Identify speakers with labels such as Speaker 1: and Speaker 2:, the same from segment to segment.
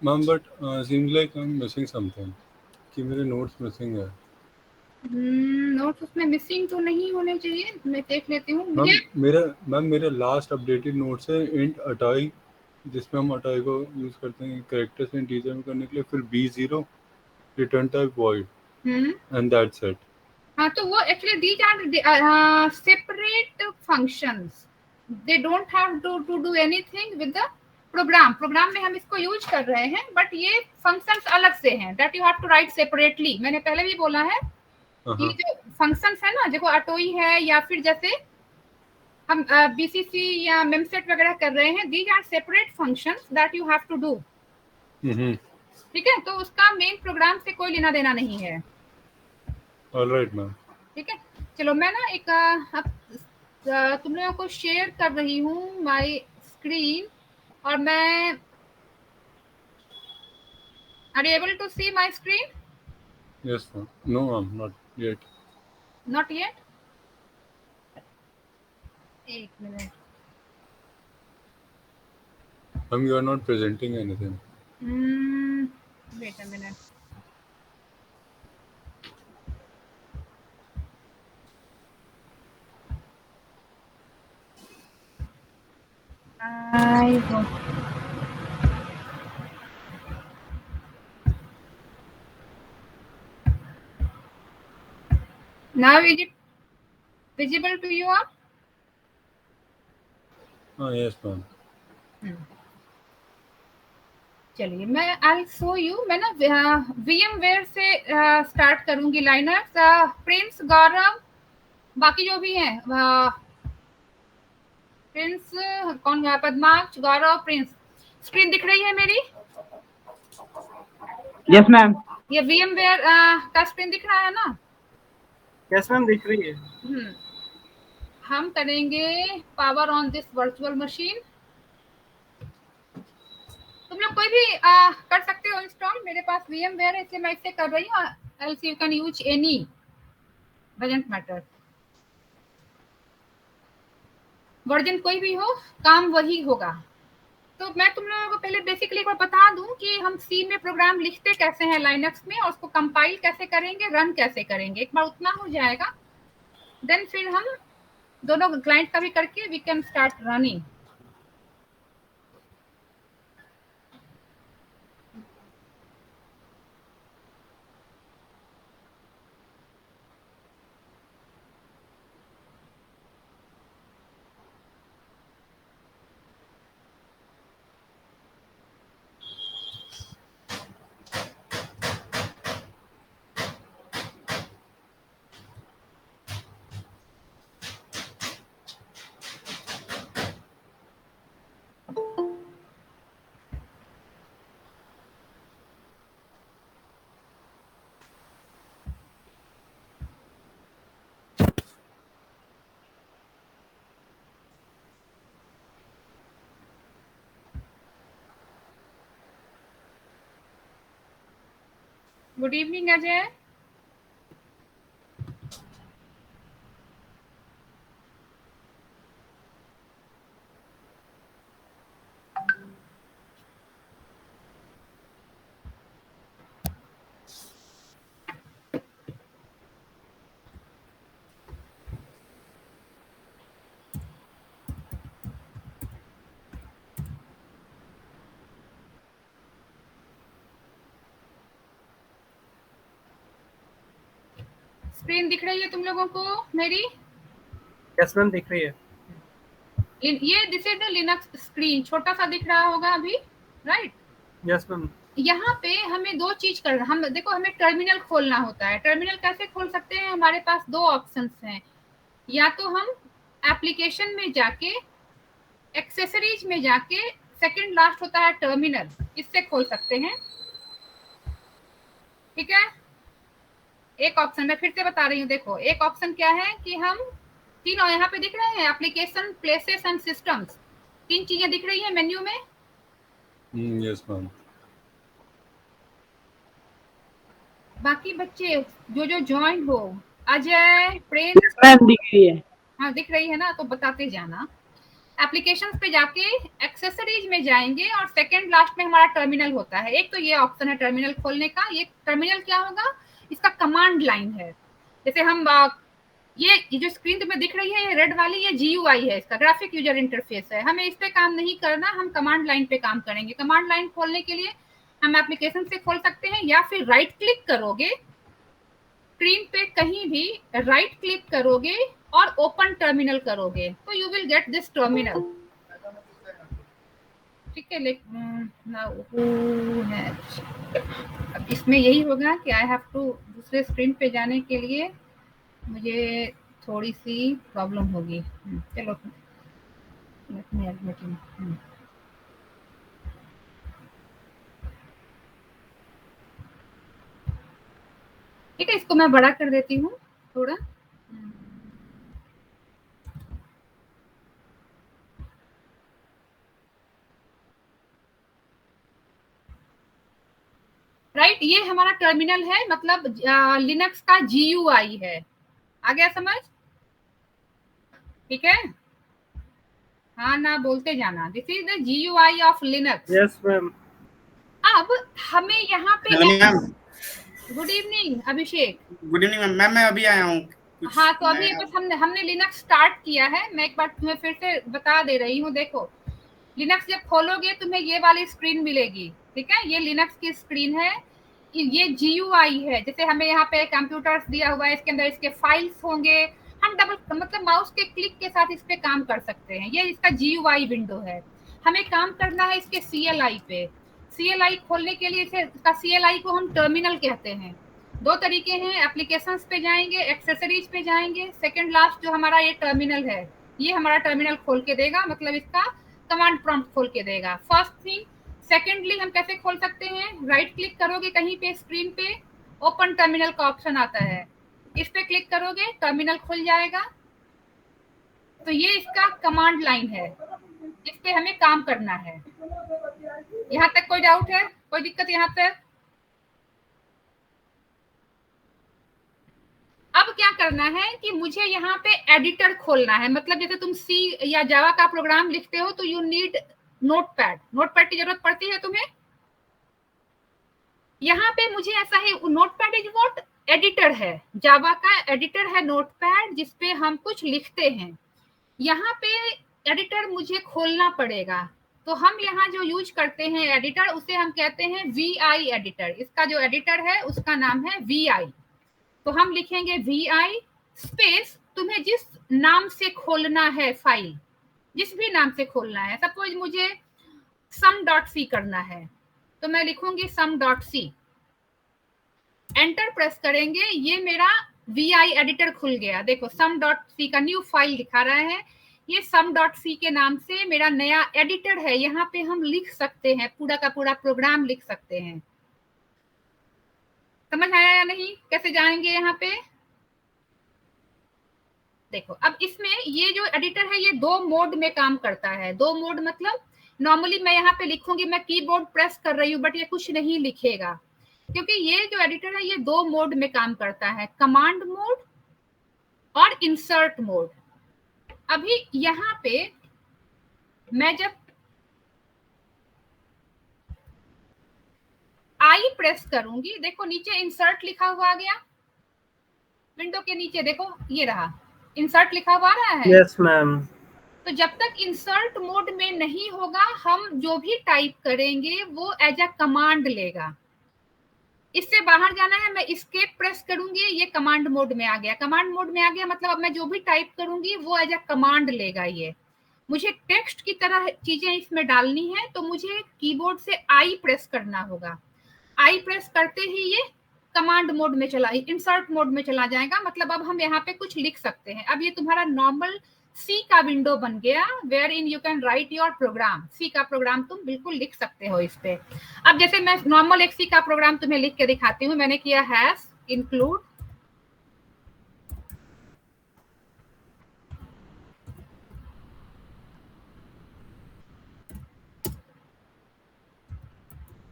Speaker 1: Ma'am but seems like I'm missing something कि मेरे notes missing है।
Speaker 2: नोट्स उसमें मिसिंग तो नहीं होने चाहिए, मैं देख लेती हूँ।
Speaker 1: मैम मेरा लास्ट अपडेटेड नोट्स है इंट अटाई, जिसमें हम अटाई को यूज करते हैं कैरेक्टर्स इंटीजर में करने के लिए, फिर b0 return type void and that's it.
Speaker 2: हाँ, तो वो actually these are separate functions, they don't have to do anything with the program में हम इसको यूज कर रहे हैं, बट ये फंक्शंस अलग से हैं, that you have to write separately. मैंने पहले भी बोला है कि जो फंक्शंस है ना, देखो अटोई है या फिर जैसे हम बीसीसी या मेमसेट वगैरह कर रहे हैं, these are separate functions that you have to do. ठीक है, तो उसका मेन प्रोग्राम से कोई लेना देना नहीं है।
Speaker 1: Alright ma'am.
Speaker 2: ठीक है, चलो मैं ना एक तुम लोगों को शेयर कर रही हूँ माय स्क्रीन, और मैं are you able to see my screen?
Speaker 1: Yes ma'am. No ma'am, not yet.
Speaker 2: Not yet, एक minute.
Speaker 1: Ma'am you are not presenting anything.
Speaker 2: Wait a minute. I don't. Now is it visible to you all?
Speaker 1: हाँ yes ma'am.
Speaker 2: चलिए मैं I show you, मैं ना VMware से start करूंगी Linux. Prince, गौरव, बाकी जो भी हैं, प्रिंस कौन है, पद्माक्ष, गौरव, प्रिंस, स्क्रीन दिख रही है मेरी?
Speaker 3: Yes ma'am.
Speaker 2: ये VMware का स्क्रीन दिख रहा है ना?
Speaker 3: यस मैम, दिख रही है।
Speaker 2: हम करेंगे power on this virtual machine. तुम लोग कोई भी कर सकते हो इंस्टॉल, मेरे पास VMware है इसलिए मैं इससे कर रही हूँ। else you can use any, doesn't matter, version कोई भी हो, काम वही होगा। तो मैं तुम लोगों को पहले बेसिकली एक बार बता दूं कि हम सी में प्रोग्राम लिखते कैसे हैं लाइनक्स में, और उसको कंपाइल कैसे करेंगे, रन कैसे करेंगे। एक बार उतना हो जाएगा, देन फिर हम दोनों क्लाइंट का भी करके we can start running. Good evening Ajay. Screen दिख रही है तुम लोगों को मेरी?
Speaker 3: यस मैम, दिख रही है।
Speaker 2: ये this is the Linux screen, छोटा सा दिख रहा होगा अभी, राइट?
Speaker 3: Yes ma'am.
Speaker 2: यहाँ पे हमें दो चीज करना, हम देखो हमें टर्मिनल खोलना होता है। टर्मिनल कैसे खोल सकते हैं? हमारे पास दो ऑप्शंस हैं, या तो हम एप्लीकेशन में जाके, एक्सेसरीज में जाके, सेकंड लास्ट होता है टर्मिनल, इससे खोल सकते हैं। ठीक है, एक ऑप्शन मैं फिर से बता रही हूँ, देखो एक ऑप्शन क्या है कि हम तीनों यहाँ पे दिख रहे हैं, एप्लीकेशन, प्लेसेस एंड सिस्टम्स, तीन चीजें दिख रही है मेन्यू में।
Speaker 1: Yes ma'am.
Speaker 2: बाकी बच्चे जो जो ज्वाइन हो, अजय, प्रिंस,
Speaker 3: यस मैम, दिख रही है।
Speaker 2: हाँ दिख रही है ना, तो बताते जाना। एप्लीकेशंस पे जाके एक्सेसरीज में जाएंगे और सेकंड लास्ट में हमारा टर्मिनल होता है। एक तो ये ऑप्शन है टर्मिनल खोलने का। ये टर्मिनल क्या होगा, इसका कमांड लाइन है। जैसे हम ये जो स्क्रीन तुम्हें दिख रही है, ये रेड वाली, ये GUI है, इसका ग्राफिक यूजर इंटरफेस है। हमें इस पे काम नहीं करना, हम कमांड लाइन पे काम करेंगे। कमांड लाइन खोलने के लिए हम एप्लीकेशन से खोल सकते हैं, या फिर राइट क्लिक करोगे स्क्रीन पे, कहीं भी राइट क्लिक करोगे और ओपन टर्मिनल करोगे तो you will get this terminal. ठीक है, लेकिन अब इसमें यही होगा कि आई हैव टू दूसरे स्क्रीन पे जाने के लिए मुझे थोड़ी सी प्रॉब्लम होगी। चलो लेट मी एडमिट इन। ठीक है, इसको मैं बड़ा कर देती हूँ थोड़ा। राइट, ये हमारा टर्मिनल है, मतलब लिनक्स का GUI है। आ गया समझ? ठीक है, हाँ ना बोलते जाना। This is the GUI of Linux.
Speaker 3: Yes ma'am.
Speaker 2: अब हमें यहाँ पे गुड इवनिंग अभिषेक।
Speaker 4: गुड इवनिंग मैम, मैं अभी आया हूँ।
Speaker 2: हाँ, तो अभी बस हमने लिनक्स स्टार्ट किया है। मैं एक बार तुम्हें फिर से बता दे रही हूँ। देखो, लिनक्स जब खोलोगे तुम्हें ये वाली स्क्रीन मिलेगी। ठीक है, ये लिनक्स की स्क्रीन है, ये GUI है। जैसे हमें यहाँ पे कंप्यूटर्स दिया हुआ है, इसके अंदर इसके फाइल्स होंगे। हम डबल मतलब माउस के क्लिक के साथ इस पे काम कर सकते हैं। ये इसका GUI विंडो है। हमें काम करना है इसके CLI पे। CLI खोलने के लिए इसका CLI को हम टर्मिनल कहते हैं। दो तरीके हैं, एप्लीकेशंस पे जाएंगे, एक्सेसरीज पे जाएंगे, सेकंड लास्ट जो हमारा ये टर्मिनल है, ये हमारा टर्मिनल खोल के देगा, मतलब इसका कमांड प्रॉम्प्ट खोल के देगा। First thing. सेकेंडली हम कैसे खोल सकते हैं, राइट क्लिक करोगे कहीं पे स्क्रीन पे, ओपन टर्मिनल का ऑप्शन आता है, इस पे क्लिक करोगे टर्मिनल खुल जाएगा। तो ये इसका कमांड लाइन है, इस पे हमें काम करना है। यहाँ तक कोई डाउट है, कोई दिक्कत यहाँ तक? अब क्या करना है कि मुझे यहाँ पे एडिटर खोलना है। मतलब जैसे तुम C या जावा का प्रोग्राम लिखते हो तो यू नीड नोटपैड। नोटपैड की जरूरत पड़ती है तुम्हें। यहाँ पे मुझे ऐसा है, नोटपैड इज व्हाट, एडिटर है। जावा का एडिटर है नोटपैड, जिसपे हम कुछ लिखते हैं। यहाँ पे एडिटर मुझे खोलना पड़ेगा। तो हम यहाँ जो यूज करते हैं एडिटर, उसे हम कहते हैं VI एडिटर। इसका जो एडिटर है उसका नाम है VI। तो हम लिखेंगे VI स्पेस, तुम्हें जिस नाम से खोलना है फाइल, जिस भी नाम से खोलना है। सपोज मुझे sum.c करना है तो मैं लिखूंगी sum.c, एंटर प्रेस करेंगे, ये मेरा VI एडिटर खुल गया। देखो sum.c का न्यू फाइल दिखा रहा है। ये sum.c के नाम से मेरा नया एडिटर है। यहाँ पे हम लिख सकते हैं, पूरा का पूरा प्रोग्राम लिख सकते हैं। समझ आया या नहीं, कैसे जाएंगे यहाँ पे? देखो, अब इसमें ये जो एडिटर है ये दो मोड में काम करता है। दो मोड मतलब नॉर्मली मैं यहाँ पे लिखूंगी, मैं कीबोर्ड प्रेस कर रही हूँ बट ये कुछ नहीं लिखेगा, क्योंकि ये जो एडिटर है ये दो मोड में काम करता है, कमांड मोड और इंसर्ट मोड। अभी यहाँ पे मैं जब आई प्रेस करूंगी, देखो नीचे इंसर्ट लिखा हुआ आ गया। विंडो के नीचे देखो ये रहा, इंसर्ट लिखा हुआ आ रहा है।
Speaker 3: Yes ma'am.
Speaker 2: तो जब तक इंसर्ट मोड में नहीं होगा, हम जो भी टाइप करेंगे वो एज अ कमांड लेगा। इससे बाहर जाना है, मैं एस्केप प्रेस करूंगी, ये कमांड मोड में आ गया। कमांड मोड में आ गया मतलब अब मैं जो भी टाइप करूंगी वो एज अ कमांड लेगा। ये मुझे टेक्स्ट की तरह चीजें इसमें डालनी है तो मुझे कीबोर्ड से आई प्रेस करना होगा। आई प्रेस करते ही ये कमांड मोड में चला, इंसर्ट मोड में चला जाएगा। मतलब अब हम यहाँ पे कुछ लिख सकते हैं। अब ये तुम्हारा नॉर्मल सी का विंडो बन गया, where in you can write your program. C का प्रोग्राम तुम बिल्कुल लिख सकते हो इस पे। अब जैसे मैं नॉर्मल एक सी का प्रोग्राम तुम्हें लिख के दिखाती हूँ। मैंने किया हैश इंक्लूड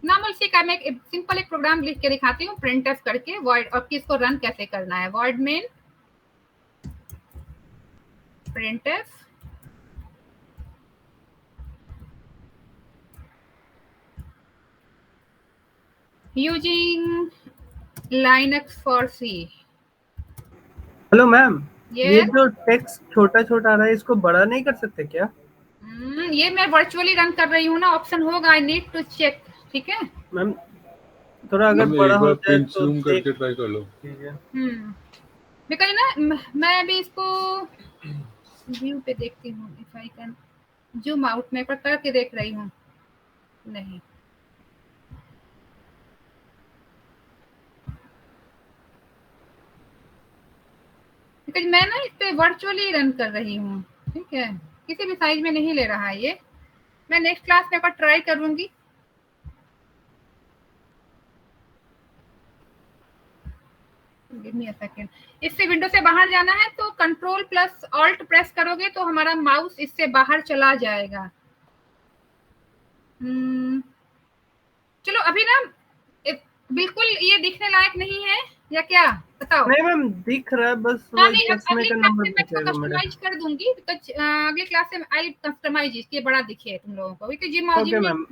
Speaker 2: नॉर्मल सी का, मैं सिंपल एक प्रोग्राम लिख के दिखाती हूँ प्रिंटफ करके, वॉइड, और किसको रन कैसे करना है। Void main printf using Linux for C.
Speaker 3: Hello ma'am, ये
Speaker 2: Yes.
Speaker 3: जो टेक्स्ट छोटा छोटा आ रहा है इसको बड़ा नहीं कर सकते क्या?
Speaker 2: ये मैं वर्चुअली रन कर रही हूँ ना, ऑप्शन होगा, आई नीड टू चेक। ठीक है
Speaker 3: मैम, थोड़ा अगर
Speaker 1: मैम
Speaker 3: बड़ा
Speaker 1: एक
Speaker 3: हो
Speaker 1: बार
Speaker 3: जाए
Speaker 1: प्रिंट
Speaker 3: तो
Speaker 1: जूम
Speaker 3: देख
Speaker 1: करके ट्राई कर लो।
Speaker 3: लीजिए।
Speaker 2: बिकॉज ना मैं अभी इसको व्यू पे देखती हूँ, if I can zoom out, मैं करके देख रही हूँ। नहीं, बिकॉज मैं ना इस पे वर्चुअली रन कर रही हूँ। ठीक है, किसी भी साइज में नहीं ले रहा है ये। मैं नेक्स्ट क्लास में एक बार ट्राई करूंगी। Give me a second. इससे विंडो से बाहर जाना है तो कंट्रोल प्लस ऑल्ट प्रेस करोगे तो हमारा माउस इससे बाहर चला जाएगा। चलो अभी ना बिल्कुल ये दिखने लायक नहीं है या क्या, बताओ।
Speaker 3: नहीं मैम, दिख रहा है, बस
Speaker 2: हाँ
Speaker 3: वो
Speaker 2: नहीं,
Speaker 3: चश्मे
Speaker 2: अगली
Speaker 3: का
Speaker 2: क्लास
Speaker 3: नंबर
Speaker 2: में मैं इसको
Speaker 3: दिखेगा मेरा।
Speaker 2: कस्टमाइज कर दूंगी, बिकॉज अगली क्लास में आई कस्टमाइज इसके बड़ा दिखे तुम लोगों को, बिकॉज जिम
Speaker 3: ओके मैम,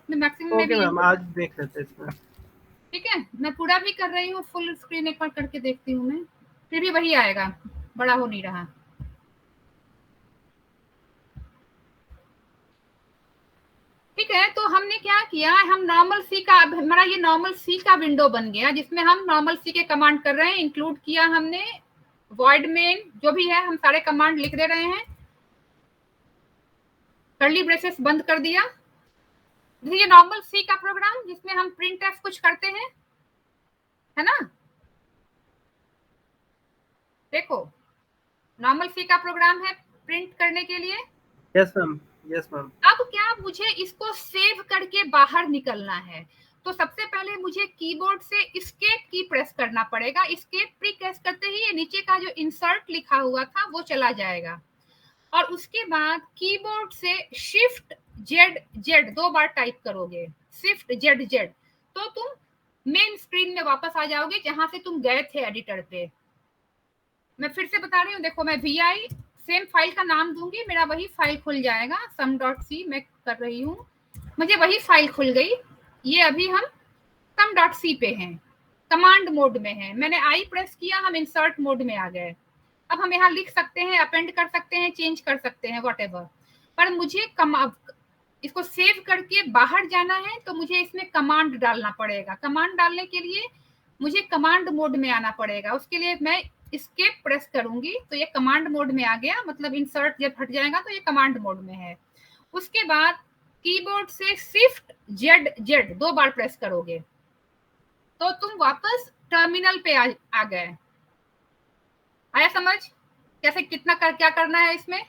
Speaker 2: में मैक्सिमम में
Speaker 3: ओके
Speaker 2: भी
Speaker 3: मैम, आज देख लेते हैं इसमें।
Speaker 2: ठीक है, मैं पूरा भी कर रही हूँ, फुल स्क्रीन एक बार करके देखती हूँ मैं, फिर भी वही आएगा, बड़ा हो नहीं रहा। ठीक है, तो हमने क्या किया, हम नॉर्मल सी का, हमारा ये नॉर्मल सी का विंडो बन गया जिसमें हम नॉर्मल सी के कमांड कर रहे हैं। इंक्लूड किया हमने वॉइड मेन, जो भी है हम सारे कमांड लिख दे रहे हैं। कर्ली ब्रेसेस बंद कर दिया। ये नॉर्मल सी का प्रोग्राम जिसमें हम प्रिंट एफ कुछ करते हैं, है ना। देखो, नॉर्मल सी का प्रोग्राम है प्रिंट करने के लिए।
Speaker 3: Yes ma'am, yes ma'am.
Speaker 2: अब क्या, मुझे इसको सेव करके बाहर निकलना है, तो सबसे पहले मुझे कीबोर्ड से एस्केप की प्रेस करना पड़ेगा। एस्केप प्रेस करते ही ये नीचे का जो इंसर्ट लिखा हुआ था वो चला जाएगा, और उसके बाद कीबोर्ड से शिफ्ट जेड जेड 2 बार टाइप करोगे, शिफ्ट जेड जेड, तो तुम मेन स्क्रीन में वापस आ जाओगे जहां से तुम गए थे एडिटर पे। मैं फिर से बता रही हूँ, देखो मैं vi सेम फाइल का नाम दूंगी, मेरा वही फाइल खुल जाएगा, sum.c मैं कर रही हूँ, मुझे वही फाइल खुल गई। ये अभी हम sum.c पे हैं, कमांड मोड में है, मैंने आई प्रेस किया, हम इंसर्ट मोड में आ गए। अब हम यहाँ लिख सकते हैं, अपेंड कर सकते हैं, चेंज कर सकते हैं, व्हाटएवर, पर मुझे इसको सेव करके बाहर जाना है तो मुझे इसमें कमांड डालना पड़ेगा। कमांड डालने के लिए मुझे कमांड मोड में आना पड़ेगा, उसके लिए मैं एस्केप प्रेस करूंगी तो ये कमांड मोड में आ गया, मतलब इंसर्ट जब हट जाएगा तो ये कमांड मोड में है। उसके बाद कीबोर्ड से शिफ्ट जेड जेड 2 बार प्रेस करोगे तो तुम वापस टर्मिनल पे आ गए। आया समझ कैसे, कितना क्या करना है इसमें।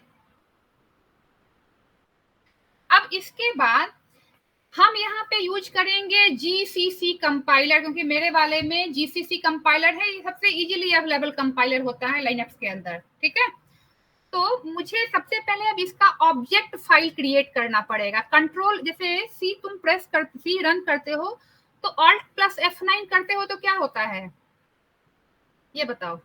Speaker 2: अब इसके बाद हम यहाँ पे यूज करेंगे जीसीसी कंपाइलर, क्योंकि मेरे वाले में जीसीसी कंपाइलर है, ये सबसे इजीली अवेलेबल कंपाइलर होता है लाइनक्स के अंदर। ठीक है, तो मुझे सबसे पहले अब इसका ऑब्जेक्ट फाइल क्रिएट करना पड़ेगा। कंट्रोल, जैसे सी तुम प्रेस कर सी रन करते हो तो ऑल्ट प्लस F9 करते हो तो क्या होता है ये बताओ।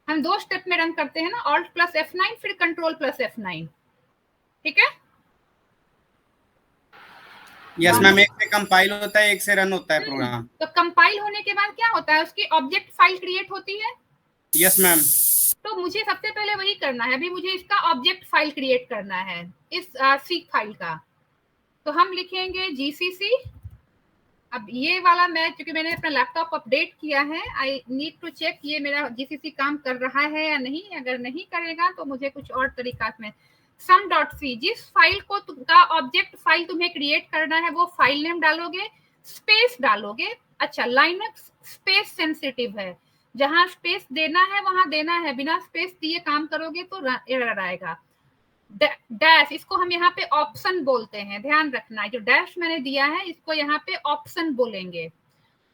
Speaker 2: हम 2 स्टेप में रन करते हैं ना, ऑल्ट प्लस F9 फिर कंट्रोल प्लस F9। ठीक है,
Speaker 4: यस मैम, एक से कंपाइल होता है, एक से रन होता है प्रोग्राम।
Speaker 2: तो कंपाइल होने के बाद क्या होता है, उसकी ऑब्जेक्ट फाइल क्रिएट होती है।
Speaker 4: Yes ma'am.
Speaker 2: तो मुझे सबसे पहले वही करना है, अभी मुझे इसका ऑब्जेक्ट फाइल क्रिएट करना है इस सी फाइल का। तो हम लिखेंगे जीसीसी। अब ये वाला मैं, क्योंकि मैंने अपना लैपटॉप अपडेट किया है, आई नीड टू चेक ये मेरा जीसीसी काम कर रहा है या नहीं। अगर नहीं करेगा तो मुझे कुछ और तरीका में sum.c, जिस फाइल को का ऑब्जेक्ट फाइल तुम्हें क्रिएट करना है वो फाइल नेम डालोगे, स्पेस डालोगे। अच्छा, लाइनक्स स्पेस सेंसिटिव है, जहां स्पेस देना है वहां देना है, बिना स्पेस दिए काम करोगे तो एरर आएगा। डैश, इसको हम यहाँ पे ऑप्शन बोलते हैं, ध्यान रखना है, जो डैश मैंने दिया है इसको यहाँ पे ऑप्शन बोलेंगे।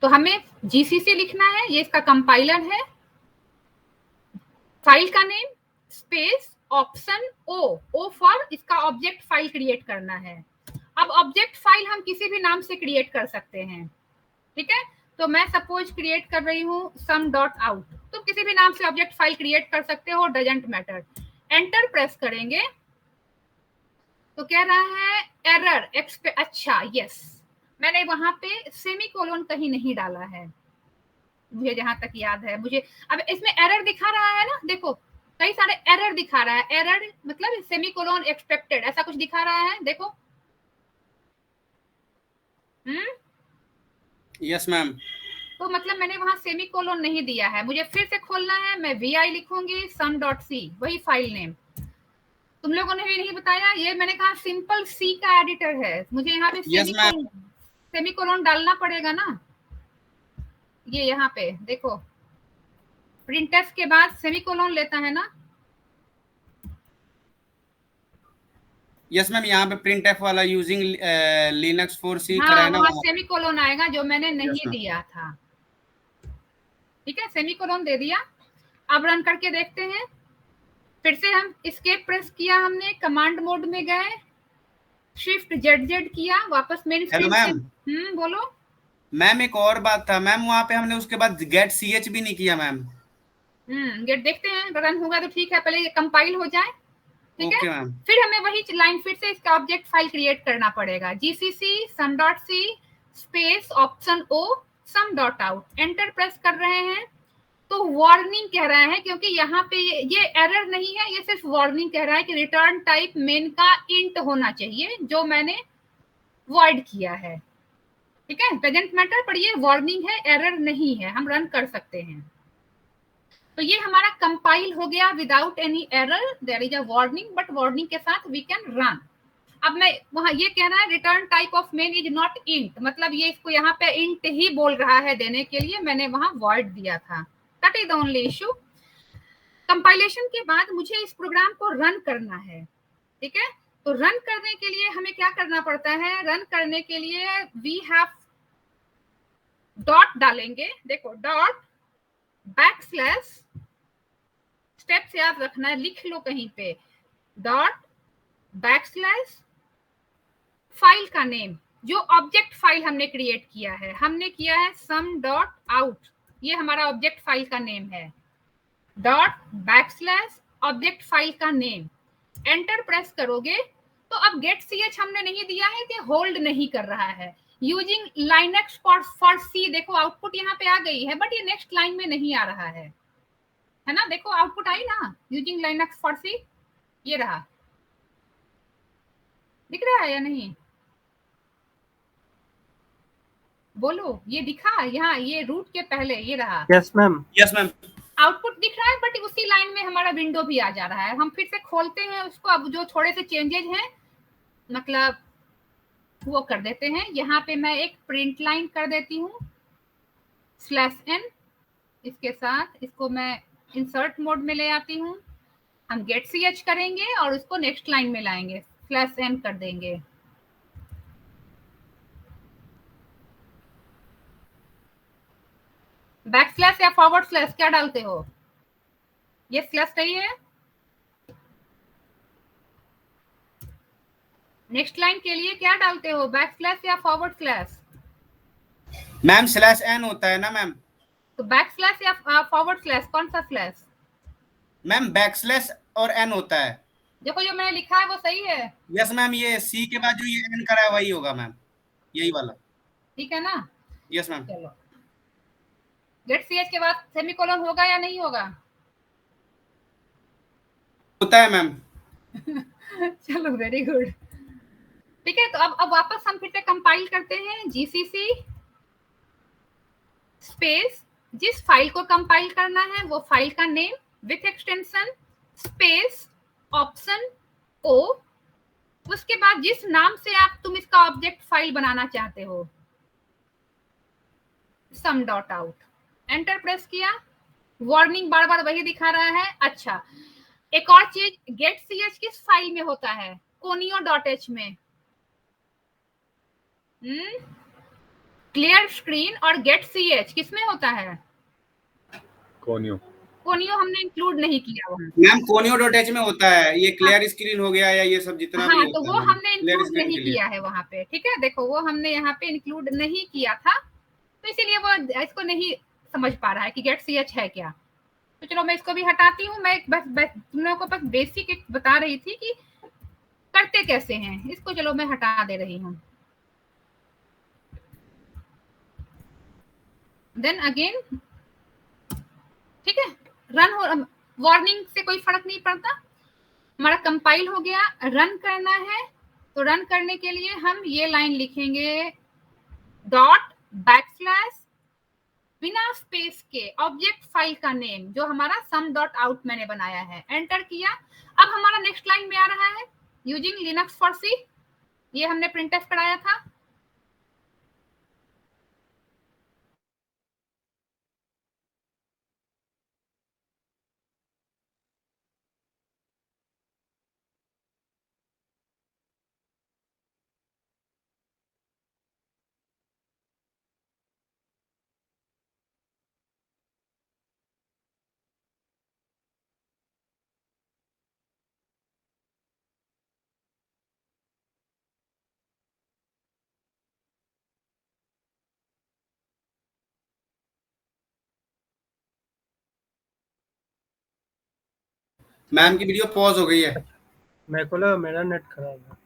Speaker 2: तो हमें जीसीसी लिखना है, ये इसका कंपाइलर है, फाइल का name space option O for इसका ऑब्जेक्ट फाइल क्रिएट करना है। अब ऑब्जेक्ट फाइल हम किसी भी नाम से क्रिएट कर सकते हैं। ठीक है, तो मैं सपोज क्रिएट कर रही हूँ sum.out, तो किसी भी नाम से ऑब्जेक्ट फाइल क्रिएट कर सकते हो, डजंट मैटर। एंटर प्रेस करेंगे तो कह रहा है एरर अच्छा यस, मैंने वहां पे सेमीकोलन कहीं नहीं डाला है, मुझे जहां तक याद है। मुझे अब इसमें एरर दिखा रहा है ना, देखो कई सारे एरर दिखा रहा है। एरर मतलब सेमीकोलन एक्सपेक्टेड ऐसा कुछ दिखा रहा है, देखो।
Speaker 4: Yes ma'am.
Speaker 2: तो मतलब मैंने वहां सेमीकोलन नहीं दिया है। मुझे फिर से खोलना है, मैं vi लिखूंगी sum.c, वही फाइल नेम। तुम लोगों ने भी नहीं बताया, ये मैंने कहा सिंपल सी का एडिटर है, मुझे यहाँ पे सेमीकोलन डालना पड़ेगा ना। ये यहाँ पे देखो प्रिंटफ के बाद सेमीकोलन लेता है ना।
Speaker 4: यस मैम, यहाँ पे printf वाला यूजिंग लिनक्स 4C
Speaker 2: हाँ,
Speaker 4: करा है ना,
Speaker 2: वहाँ सेमीकोलन आएगा जो मैंने नहीं दिया था। ठीक है, सेमीकोलन दे दिया। अब रन करके देखते हैं। फिर से हम एस्केप प्रेस किया, हमने कमांड मोड में गए, शिफ्ट जेड किया, वापस मेन
Speaker 4: हेलो मैम।
Speaker 2: बोलो
Speaker 4: मैम। एक और बात था मैम, वहाँ पे हमने उसके बाद गेट ch भी नहीं किया मैम।
Speaker 2: गेट देखते हैं, रन होगा तो ठीक है, पहले ये कंपाइल हो जाए। ठीक है मैम। फिर हमें वही लाइन फिर से इसका ऑब्जेक्ट फाइल क्रिएट करना पड़ेगा, gcc sum.c space option o sum.out। Enter press कर रहे हैं तो वार्निंग कह रहा है, क्योंकि यहाँ पे ये एरर नहीं है, ये सिर्फ वार्निंग कह रहा है कि रिटर्न टाइप मेन का इंट होना चाहिए, जो मैंने वॉइड किया है। ठीक है, डजंट मैटर, पर ये वार्निंग है, एरर नहीं है, हम रन कर सकते हैं। तो ये हमारा कंपाइल हो गया without any error, there is a warning, but warning के साथ वी कैन रन। अब मैं वहां ये कह रहा है return type of main is not int, मतलब ये इसको यहाँ पे इंट ही बोल रहा है देने के लिए, मैंने वहां वॉइड दिया था। That is the only issue. Compilation के बाद मुझे इस प्रोग्राम को रन करना है। ठीक है, तो रन करने के लिए हमें क्या करना पड़ता है? रन करने के लिए वी हैव डॉट डालेंगे, देखो डॉट बैकस्लैश, स्टेप से याद रखना है, लिख लो कहीं पे, डॉट बैकस्लैश फाइल का नेम, जो ऑब्जेक्ट फाइल हमने क्रिएट किया है, हमने किया है sum.out, ये हमारा ऑब्जेक्ट फाइल का नेम है, डॉट बैकस्लैश ऑब्जेक्ट फाइल का नेम। एंटर प्रेस करोगे तो अब गेट ch हमने नहीं दिया है कि होल्ड नहीं कर रहा है। यूजिंग लाइनक्स फॉर सी, देखो आउटपुट यहाँ पे आ गई है, बट ये नेक्स्ट लाइन में नहीं आ रहा है ना। देखो आउटपुट आई ना, यूजिंग लाइनक्स फॉर सी, ये रहा, दिख रहा है या नहीं? बोलो, ये दिखा यहाँ, ये रूट के पहले ये रहा।
Speaker 3: Yes ma'am.
Speaker 4: Yes ma'am.
Speaker 2: Output दिख रहा है, बट उसी लाइन में हमारा विंडो भी आ जा रहा है। हम फिर से खोलते हैं उसको, अब जो थोड़े से चेंजेस हैं मतलब वो कर देते हैं। यहाँ पे मैं एक प्रिंट लाइन कर देती हूँ /n, इसके साथ इसको मैं इंसर्ट मोड में ले आती हूँ। हम गेट ch करेंगे और उसको नेक्स्ट लाइन में लाएंगे, /n कर देंगे। बैकस्लैश या फॉरवर्ड स्लैश क्या डालते हो? ये स्लैश सही है। नेक्स्ट लाइन के लिए क्या डालते हो, बैकस्लैश या फॉरवर्ड स्लैश?
Speaker 4: मैम /n होता है ना मैम।
Speaker 2: तो बैकस्लैश या फॉरवर्ड स्लैश, कौन सा स्लैश?
Speaker 4: मैम बैकस्लैश और n होता है।
Speaker 2: देखो जो मैंने लिखा है वो सही है।
Speaker 4: यस मैम, ये c के बाद जो ये n करा है वही होगा मैम, यही वाला।
Speaker 2: ठीक है ना?
Speaker 4: Yes ma'am.
Speaker 2: चलो, गेट ch के बाद सेमीकोलन होगा या नहीं होगा?
Speaker 4: होता है मैम।
Speaker 2: चलो वेरी गुड। ठीक है, तो अब वापस हम फिर से कंपाइल करते हैं, gcc स्पेस जिस फाइल को कंपाइल करना है वो फाइल का name with extension space option o, उसके बाद जिस नाम से तुम इसका ऑब्जेक्ट फाइल बनाना चाहते हो, sum.out। एंटर प्रेस किया, वार्निंग बार बार वही दिखा रहा है। अच्छा, एक और चीज, गेट ch किस फाइल में होता है? conio.h में। क्लियर स्क्रीन और गेट ch किस में होता है? कोनियो हमने इंक्लूड नहीं किया वहां।
Speaker 4: मैम conio.h में होता है, ये क्लियर स्क्रीन हो गया या ये सब जितना भी होता
Speaker 2: तो वो
Speaker 4: है
Speaker 2: हमने इंक्लूड नहीं किया है वहां पे। ठीक है, देखो वो हमने यहाँ पे इंक्लूड नहीं किया था, तो इसीलिए वो इसको नहीं समझ पा रहा है कि गेट ch है क्या। तो चलो मैं इसको भी हटाती हूँ। मैं बस तुम लोगों को बस बेसिक एक बता रही थी कि करते कैसे हैं इसको। चलो मैं हटा दे रही हूँ। देन अगेन, ठीक है, रन हो, वार्निंग से कोई फर्क नहीं पड़ता, हमारा कंपाइल हो गया, रन करना है। तो रन करने के लिए हम ये लाइन लिखेंगे, डॉट बैकस्लैश बिना स्पेस के ऑब्जेक्ट फाइल का नेम जो हमारा सम डॉट आउट मैंने बनाया है, एंटर किया। अब हमारा नेक्स्ट लाइन में आ रहा है, यूजिंग लिनक्स फॉर सी, ये हमने प्रिंटफ कराया था।
Speaker 4: मैम की वीडियो पॉज हो गई है।
Speaker 3: मेरे को लगा मेरा नेट खराब है।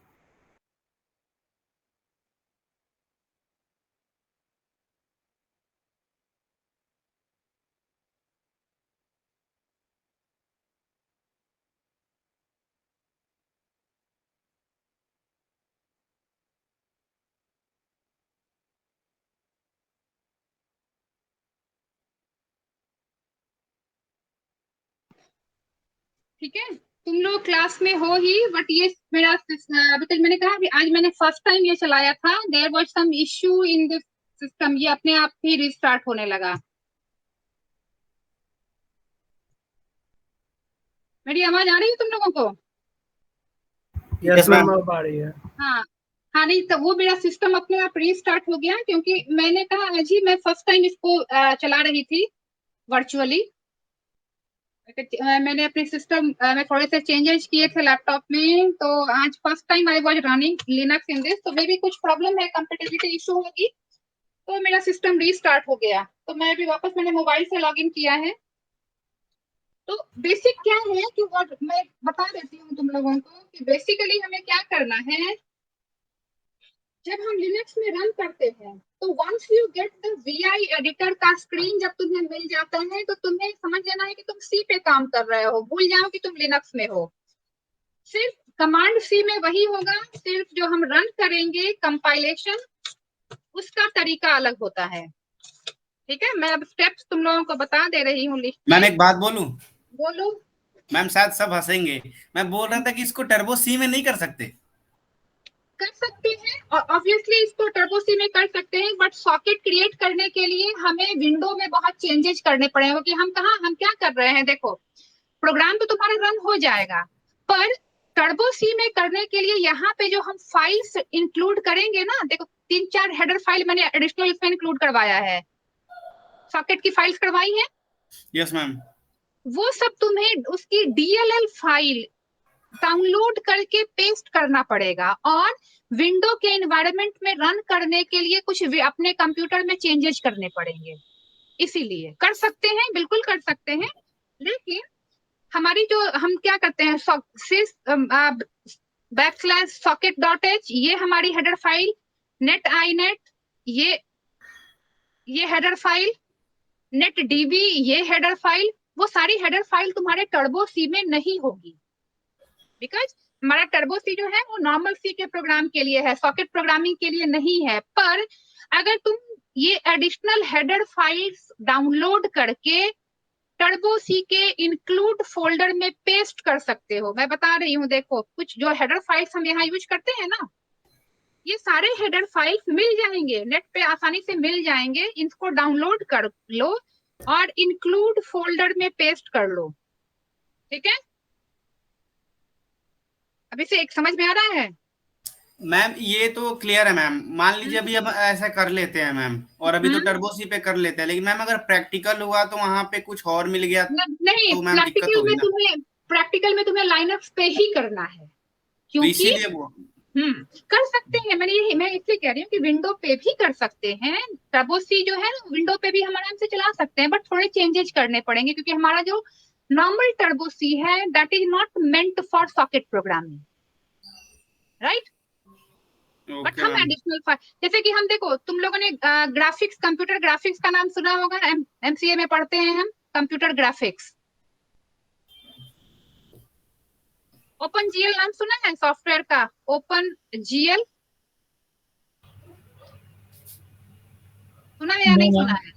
Speaker 2: ठीक है, तुम लोग क्लास में हो ही, बट ये मेरा बिकॉज मैंने कहा कि आज मैंने फर्स्ट टाइम ये चलाया था, there was some issue in this system, ये अपने आप ही रिस्टार्ट होने लगा। मेरी आवाज आ रही है तुम लोगों को?
Speaker 3: यस मैम, अब आ रही है।
Speaker 2: हाँ हाँ, नहीं तो वो मेरा सिस्टम अपने आप रीस्टार्ट हो गया, क्योंकि मैंने कहा आज ही मैं फर्स्ट टाइम इसको चला रही थी वर्चुअली। मैंने अपने सिस्टम में थोड़े से चेंजेस किए थे लैपटॉप में, तो आज first time I was running Linux in this, तो मे भी कुछ प्रॉब्लम है, कंपेटिबिलिटी इशू होगी, तो मेरा सिस्टम रीस्टार्ट हो गया। तो मैं भी वापस मैंने मोबाइल से लॉगिन किया है। तो बेसिक क्या है कि व्हाट मैं बता देती हूँ तुम लोगों को कि बेसिकली हमें क्या करना है। जब हम लिनक्स में रन करते हैं तो once you get the VI editor का स्क्रीन जब तुम्हें मिल जाता है, तो तुम्हें समझ लेना है कि तुम सी पे काम कर रहे हो, भूल जाओ कि तुम लिनक्स में हो। सिर्फ कमांड सी में वही होगा, सिर्फ जो हम रन करेंगे कंपाइलेशन, उसका तरीका अलग होता है। ठीक है, मैं अब स्टेप्स तुम लोगों को बता दे रही हूँ लिस्ट।
Speaker 4: मैम एक बात बोलूं?
Speaker 2: बोलो।
Speaker 4: मैम शायद सब हंसेंगे, मैं बोल रहा था कि इसको टर्बो सी में नहीं कर सकते।
Speaker 2: कर सकते हैं, और ऑब्वियसली इसको टर्बो सी में कर सकते हैं, बट सॉकेट क्रिएट करने के लिए हमें विंडो में बहुत चेंजेस करने पड़ेंगे, क्योंकि हम क्या कर रहे हैं, देखो प्रोग्राम तो तुम्हारा रन हो जाएगा, पर टर्बो सी में करने के लिए यहाँ पे जो हम फाइल्स इंक्लूड करेंगे ना, देखो 3-4 हेडर फाइल मैंने एडिशनल इसमें इंक्लूड करवाया है, सॉकेट की फाइल्स करवाई है।
Speaker 4: Yes ma'am.
Speaker 2: वो सब तुम्हें उसकी डीएलएल फाइल डाउनलोड करके पेस्ट करना पड़ेगा, और विंडो के एनवायरनमेंट में रन करने के लिए कुछ अपने कंप्यूटर में चेंजेस करने पड़ेंगे। इसीलिए कर सकते हैं, बिल्कुल कर सकते हैं, लेकिन हमारी जो हम क्या करते हैं, बैकस्लैश सॉकेट डॉट एच, ये हमारी हेडर फाइल, नेट आई नेट ये हेडर फाइल, नेट डीबी ये हेडर फाइल, वो सारी हेडर फाइल तुम्हारे टर्बो सी में नहीं होगी, बिकॉज हमारा टर्बो सी जो है वो नॉर्मल सी के प्रोग्राम के लिए है, सॉकेट प्रोग्रामिंग के लिए नहीं है। पर अगर तुम ये एडिशनल हेडर फाइल्स डाउनलोड करके टर्बो सी के इंक्लूड फोल्डर में पेस्ट कर सकते हो, मैं बता रही हूँ, देखो कुछ जो हेडर फाइल्स हम यहाँ यूज करते हैं ना, ये सारे हेडर फाइल्स मिल जाएंगे नेट पे, आसानी से मिल जाएंगे, इनको डाउनलोड कर लो और इंक्लूड फोल्डर में पेस्ट कर लो। ठीक है, अभी से एक समझ में आ रहा है?
Speaker 4: मैम ये तो क्लियर है मैम, मान लीजिए अभी अब ऐसा कर लेते हैं मैम, और अभी तो टर्बो सी पे कर लेते हैं, लेकिन मैम अगर प्रैक्टिकल हुआ तो वहां पे कुछ और मिल गया
Speaker 2: नहीं,
Speaker 4: तो मैम दिक्कत होगी ना।
Speaker 2: प्रैक्टिकल में तुम्हें लाइनक्स पे ही करना है,
Speaker 4: तो
Speaker 2: क्योंकि
Speaker 4: इसीलिए वो
Speaker 2: कर सकते हैं, मैं इसलिए कह रही हूँ कि विंडो पे भी कर सकते हैं, टर्बो सी जो है विंडो पे भी हम आराम से चला सकते हैं, बट थोड़े चेंजेस करने पड़ेंगे, क्योंकि हमारा जो नॉर्मल टर्बो सी है that is not meant for socket programming, right? But हम एडिशनल फाइल, जैसे कि हम देखो, तुम लोगों ने ग्राफिक्स, कंप्यूटर ग्राफिक्स का नाम सुना होगा, एमसीए में पढ़ते हैं हम कंप्यूटर ग्राफिक्स। ओपन जीएल नाम सुना है सॉफ्टवेयर का? ओपन जीएल सुना है या नहीं सुना है?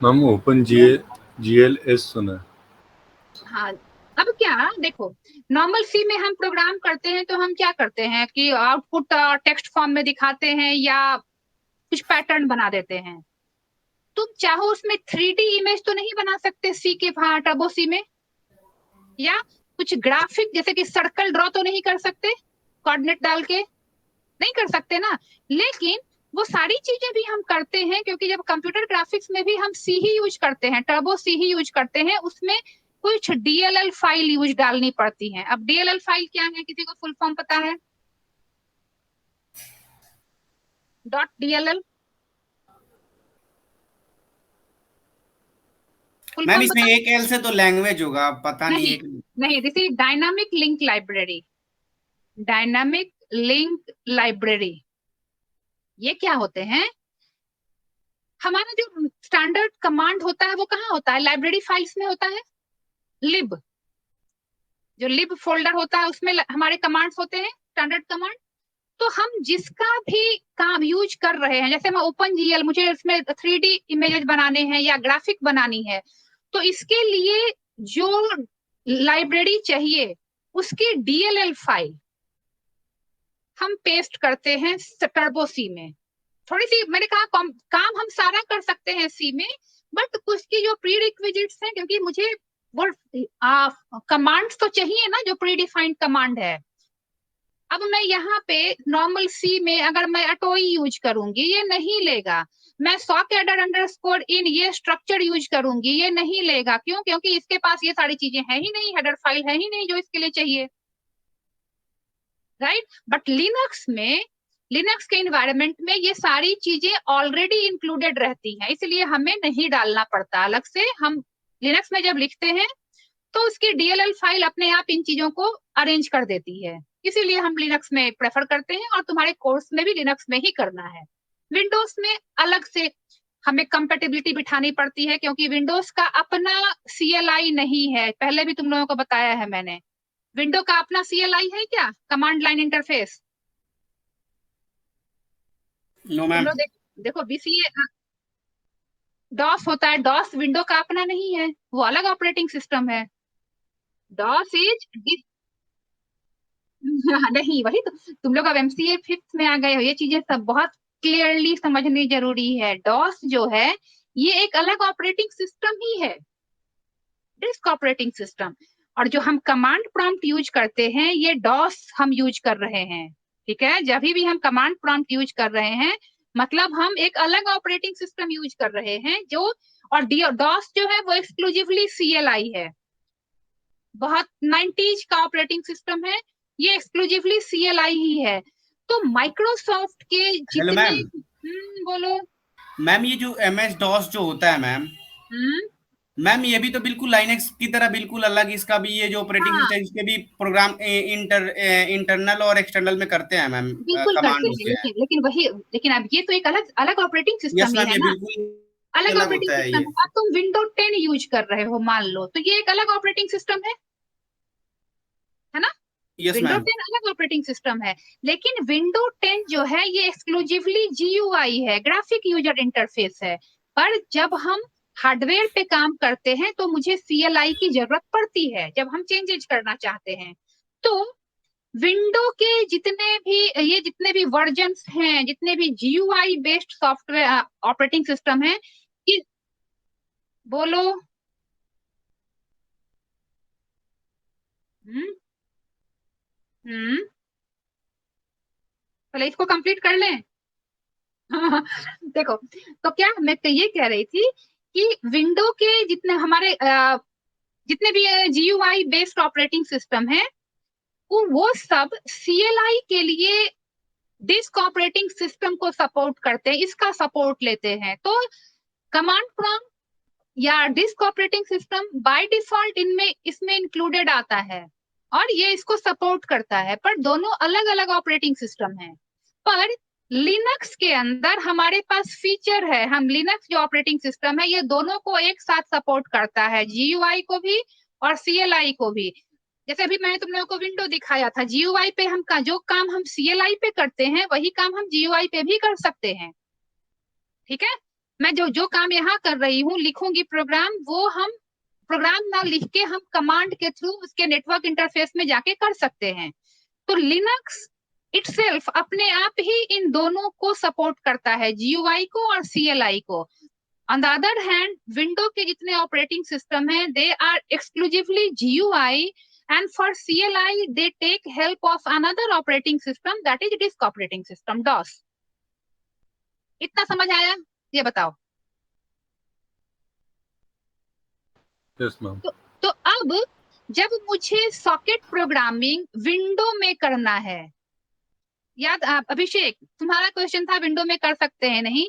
Speaker 1: मैम ओपन जीएलएस सुना है।
Speaker 2: हाँ, अब क्या देखो, नॉर्मल सी में हम प्रोग्राम करते हैं तो हम क्या करते हैं कि आउटपुट टेक्स्ट फॉर्म में दिखाते हैं या कुछ पैटर्न बना देते हैं। तुम चाहो उसमें 3D इमेज तो नहीं बना सकते सी के टर्बो सी में, या कुछ ग्राफिक जैसे कि सर्कल ड्रॉ तो नहीं कर सकते कोऑर्डिनेट डाल के, नहीं कर सकते ना। लेकिन वो सारी चीजें भी हम करते हैं, क्योंकि जब कंप्यूटर ग्राफिक्स में भी हम सी ही यूज करते हैं, टर्बो सी ही यूज करते हैं, उसमें कुछ डीएलएल फाइल यूज डालनी पड़ती है। अब डीएलएल फाइल क्या है, किसी को फुल फॉर्म पता है? डॉट डीएलएल
Speaker 4: मैम इसमें एक एल से तो लैंग्वेज होगा, पता नहीं।
Speaker 2: नहीं, this is dynamic link library. Dynamic link library ये क्या होते हैं? हमारा जो स्टैंडर्ड कमांड होता है वो कहाँ होता है? लाइब्रेरी फाइल्स में होता है। लिब, जो लिब फोल्डर होता है उसमें हमारे कमांड्स होते हैं, स्टैंडर्ड कमांड। तो हम जिसका भी काम यूज कर रहे हैं, जैसे मैं ओपन जीएल, मुझे इसमें 3D इमेजेस बनाने हैं या ग्राफिक बनानी है, तो इसके लिए जो लाइब्रेरी चाहिए उसकी डीएलएल फाइल हम पेस्ट करते हैं टर्बो सी में। थोड़ी सी मैंने कहा काम हम सारा कर सकते हैं सी में, बट कुछ की जो प्री रिक्विजिट्स हैं, क्योंकि मुझे वो कमांड्स तो चाहिए ना जो प्री डिफाइंड कमांड है। अब मैं यहाँ पे नॉर्मल सी में अगर मैं अटोई यूज करूंगी ये नहीं लेगा। मैं सॉकेडर अंडरस्कोर इन ये स्ट्रक्चर यूज करूंगी ये नहीं लेगा। क्यों? क्योंकि इसके पास ये सारी चीजें है ही नहीं, हेडर फाइल है ही नहीं जो इसके लिए चाहिए, राइट। बट लिनक्स के इन्वायरमेंट में ये सारी चीजें ऑलरेडी इंक्लूडेड रहती हैं, इसलिए हमें नहीं डालना पड़ता अलग से। हम लिनक्स में जब लिखते हैं तो उसकी डीएलएल फाइल अपने आप इन चीजों को अरेंज कर देती है, इसीलिए हम लिनक्स में प्रेफर करते हैं, और तुम्हारे कोर्स में भी लिनक्स में ही करना है। विंडोज में अलग से हमें कंपेटिबिलिटी बिठानी पड़ती है, क्योंकि विंडोज का अपना CLI नहीं है, पहले भी तुम लोगों को बताया है मैंने। विंडो का अपना CLI है क्या, command line interface?
Speaker 4: No ma'am.
Speaker 2: देखो BCA डॉस होता है, डॉस विंडो का अपना नहीं है, वो अलग ऑपरेटिंग सिस्टम है। डॉस इज नहीं, वही तो तुम लोग अब MCA 5th में आ गए हो, ये चीजें सब बहुत क्लियरली समझनी जरूरी है। डॉस जो है ये एक अलग ऑपरेटिंग सिस्टम ही है, डिस्क ऑपरेटिंग सिस्टम। और जो हम कमांड प्रॉम्प्ट यूज करते हैं ये डॉस हम यूज कर रहे हैं, ठीक है। जब भी हम कमांड प्रॉम्प्ट यूज कर रहे हैं मतलब हम एक अलग ऑपरेटिंग सिस्टम यूज कर रहे हैं जो, और डॉस जो है वो एक्सक्लूसिवली CLI है, बहुत 90s का ऑपरेटिंग सिस्टम है, ये एक्सक्लूसिवली CLI ही है। तो माइक्रोसॉफ्ट के जितने बोलो
Speaker 4: मैम, ये जो MS-DOS जो होता है मैम ये भी तो बिल्कुल लाइनेक्स की तरह बिल्कुल अलग, इसका भी ये जो ऑपरेटिंग सिस्टम इसके भी प्रोग्राम इंटरनल और एक्सटर्नल में करते हैं मैम,
Speaker 2: बिल्कुल करते हैं, लेकिन अब ये तो एक अलग ऑपरेटिंग सिस्टम ही है ना, अलग ऑपरेटिंग सिस्टम। अब तुम विंडो 10 यूज कर रहे हो मान लो, तो ये एक अलग ऑपरेटिंग सिस्टम है ना। विंडो 10 अलग ऑपरेटिंग सिस्टम है, लेकिन विंडो 10 जो है ये एक्सक्लूसिवली GUI है, ग्राफिक यूजर इंटरफेस है। पर जब हम हार्डवेयर पे काम करते हैं तो मुझे CLI की जरूरत पड़ती है जब हम चेंजेस करना चाहते हैं। तो विंडो के जितने भी वर्जन्स हैं, जितने भी GUI based software operating system है, बोलो पहले इसको कंप्लीट कर लें। देखो, तो क्या मैं ये कह रही थी कि विंडो के जितने हमारे जितने भी GUI बेस्ड ऑपरेटिंग सिस्टम है वो सब CLI के लिए डिस्क ऑपरेटिंग सिस्टम को सपोर्ट करते हैं, इसका सपोर्ट लेते हैं। तो कमांड प्रॉम्प्ट या disc operating system by default इसमें इंक्लूडेड आता है और ये इसको सपोर्ट करता है, पर दोनों अलग अलग ऑपरेटिंग सिस्टम है। पर लिनक्स के अंदर हमारे पास फीचर है, हम लिनक्स जो ऑपरेटिंग सिस्टम है ये दोनों को एक साथ सपोर्ट करता है, GUI को भी और CLI को भी। जैसे अभी मैंने तुम लोगों को विंडो दिखाया था, GUI पे हम जो काम हम CLI पे करते हैं वही काम हम GUI पे भी कर सकते हैं। ठीक है, मैं जो काम यहाँ कर रही हूँ, लिखूंगी प्रोग्राम, वो हम प्रोग्राम ना लिख के हम कमांड के थ्रू उसके नेटवर्क इंटरफेस में जाके कर सकते हैं। तो लिनक्स इटसेल्फ अपने आप ही इन दोनों को सपोर्ट करता है, GUI को और CLI को। On the other hand window के जितने ऑपरेटिंग सिस्टम हैं they are exclusively GUI and for CLI they take help of another operating system that is disk operating system, DOS। इतना समझ आया? ये बताओ।
Speaker 1: Yes ma'am.
Speaker 2: तो अब जब मुझे सॉकेट प्रोग्रामिंग विंडो में करना है, याद अभिषेक तुम्हारा क्वेश्चन था विंडो में कर सकते हैं नहीं,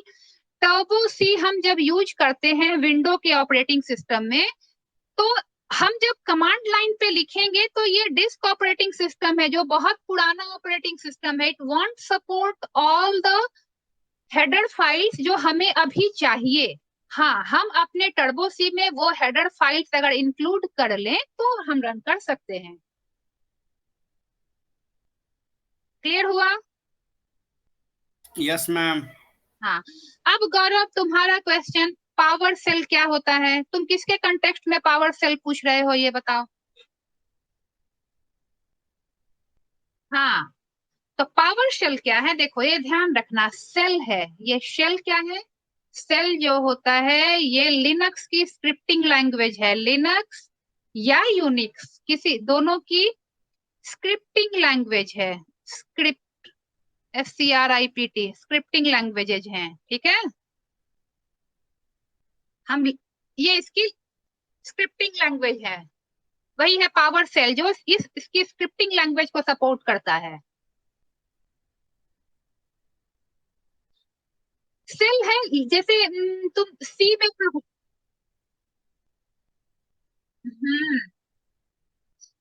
Speaker 2: टर्बो सी हम जब यूज करते हैं विंडो के ऑपरेटिंग सिस्टम में, तो हम जब कमांड लाइन पे लिखेंगे तो ये डिस्क ऑपरेटिंग सिस्टम है जो बहुत पुराना ऑपरेटिंग सिस्टम है, it won't support all the header files जो हमें अभी चाहिए। हाँ, हम अपने टर्बो सी में वो हेडर फाइल्स अगर इंक्लूड कर लें तो हम रन कर सकते हैं। क्लियर हुआ?
Speaker 4: Yes ma'am.
Speaker 2: हाँ, अब गौरव तुम्हारा क्वेश्चन, पावर सेल क्या होता है? तुम किसके कंटेक्स्ट में पावर सेल पूछ रहे हो ये बताओ। हाँ, तो पावर शेल क्या है? देखो ये ध्यान रखना, सेल है, ये शेल क्या है? सेल जो होता है ये लिनक्स की स्क्रिप्टिंग लैंग्वेज है, लिनक्स या यूनिक्स किसी दोनों की स्क्रिप्टिंग लैंग्वेज है, स्क्रिप्ट SCRIPT स्क्रिप्टिंग लैंग्वेजेज हैं। ठीक है, हम ये इसकी स्क्रिप्टिंग लैंग्वेज है, वही है पावर सेल जो इसकी स्क्रिप्टिंग लैंग्वेज को सपोर्ट करता है। सेल है जैसे तुम सी में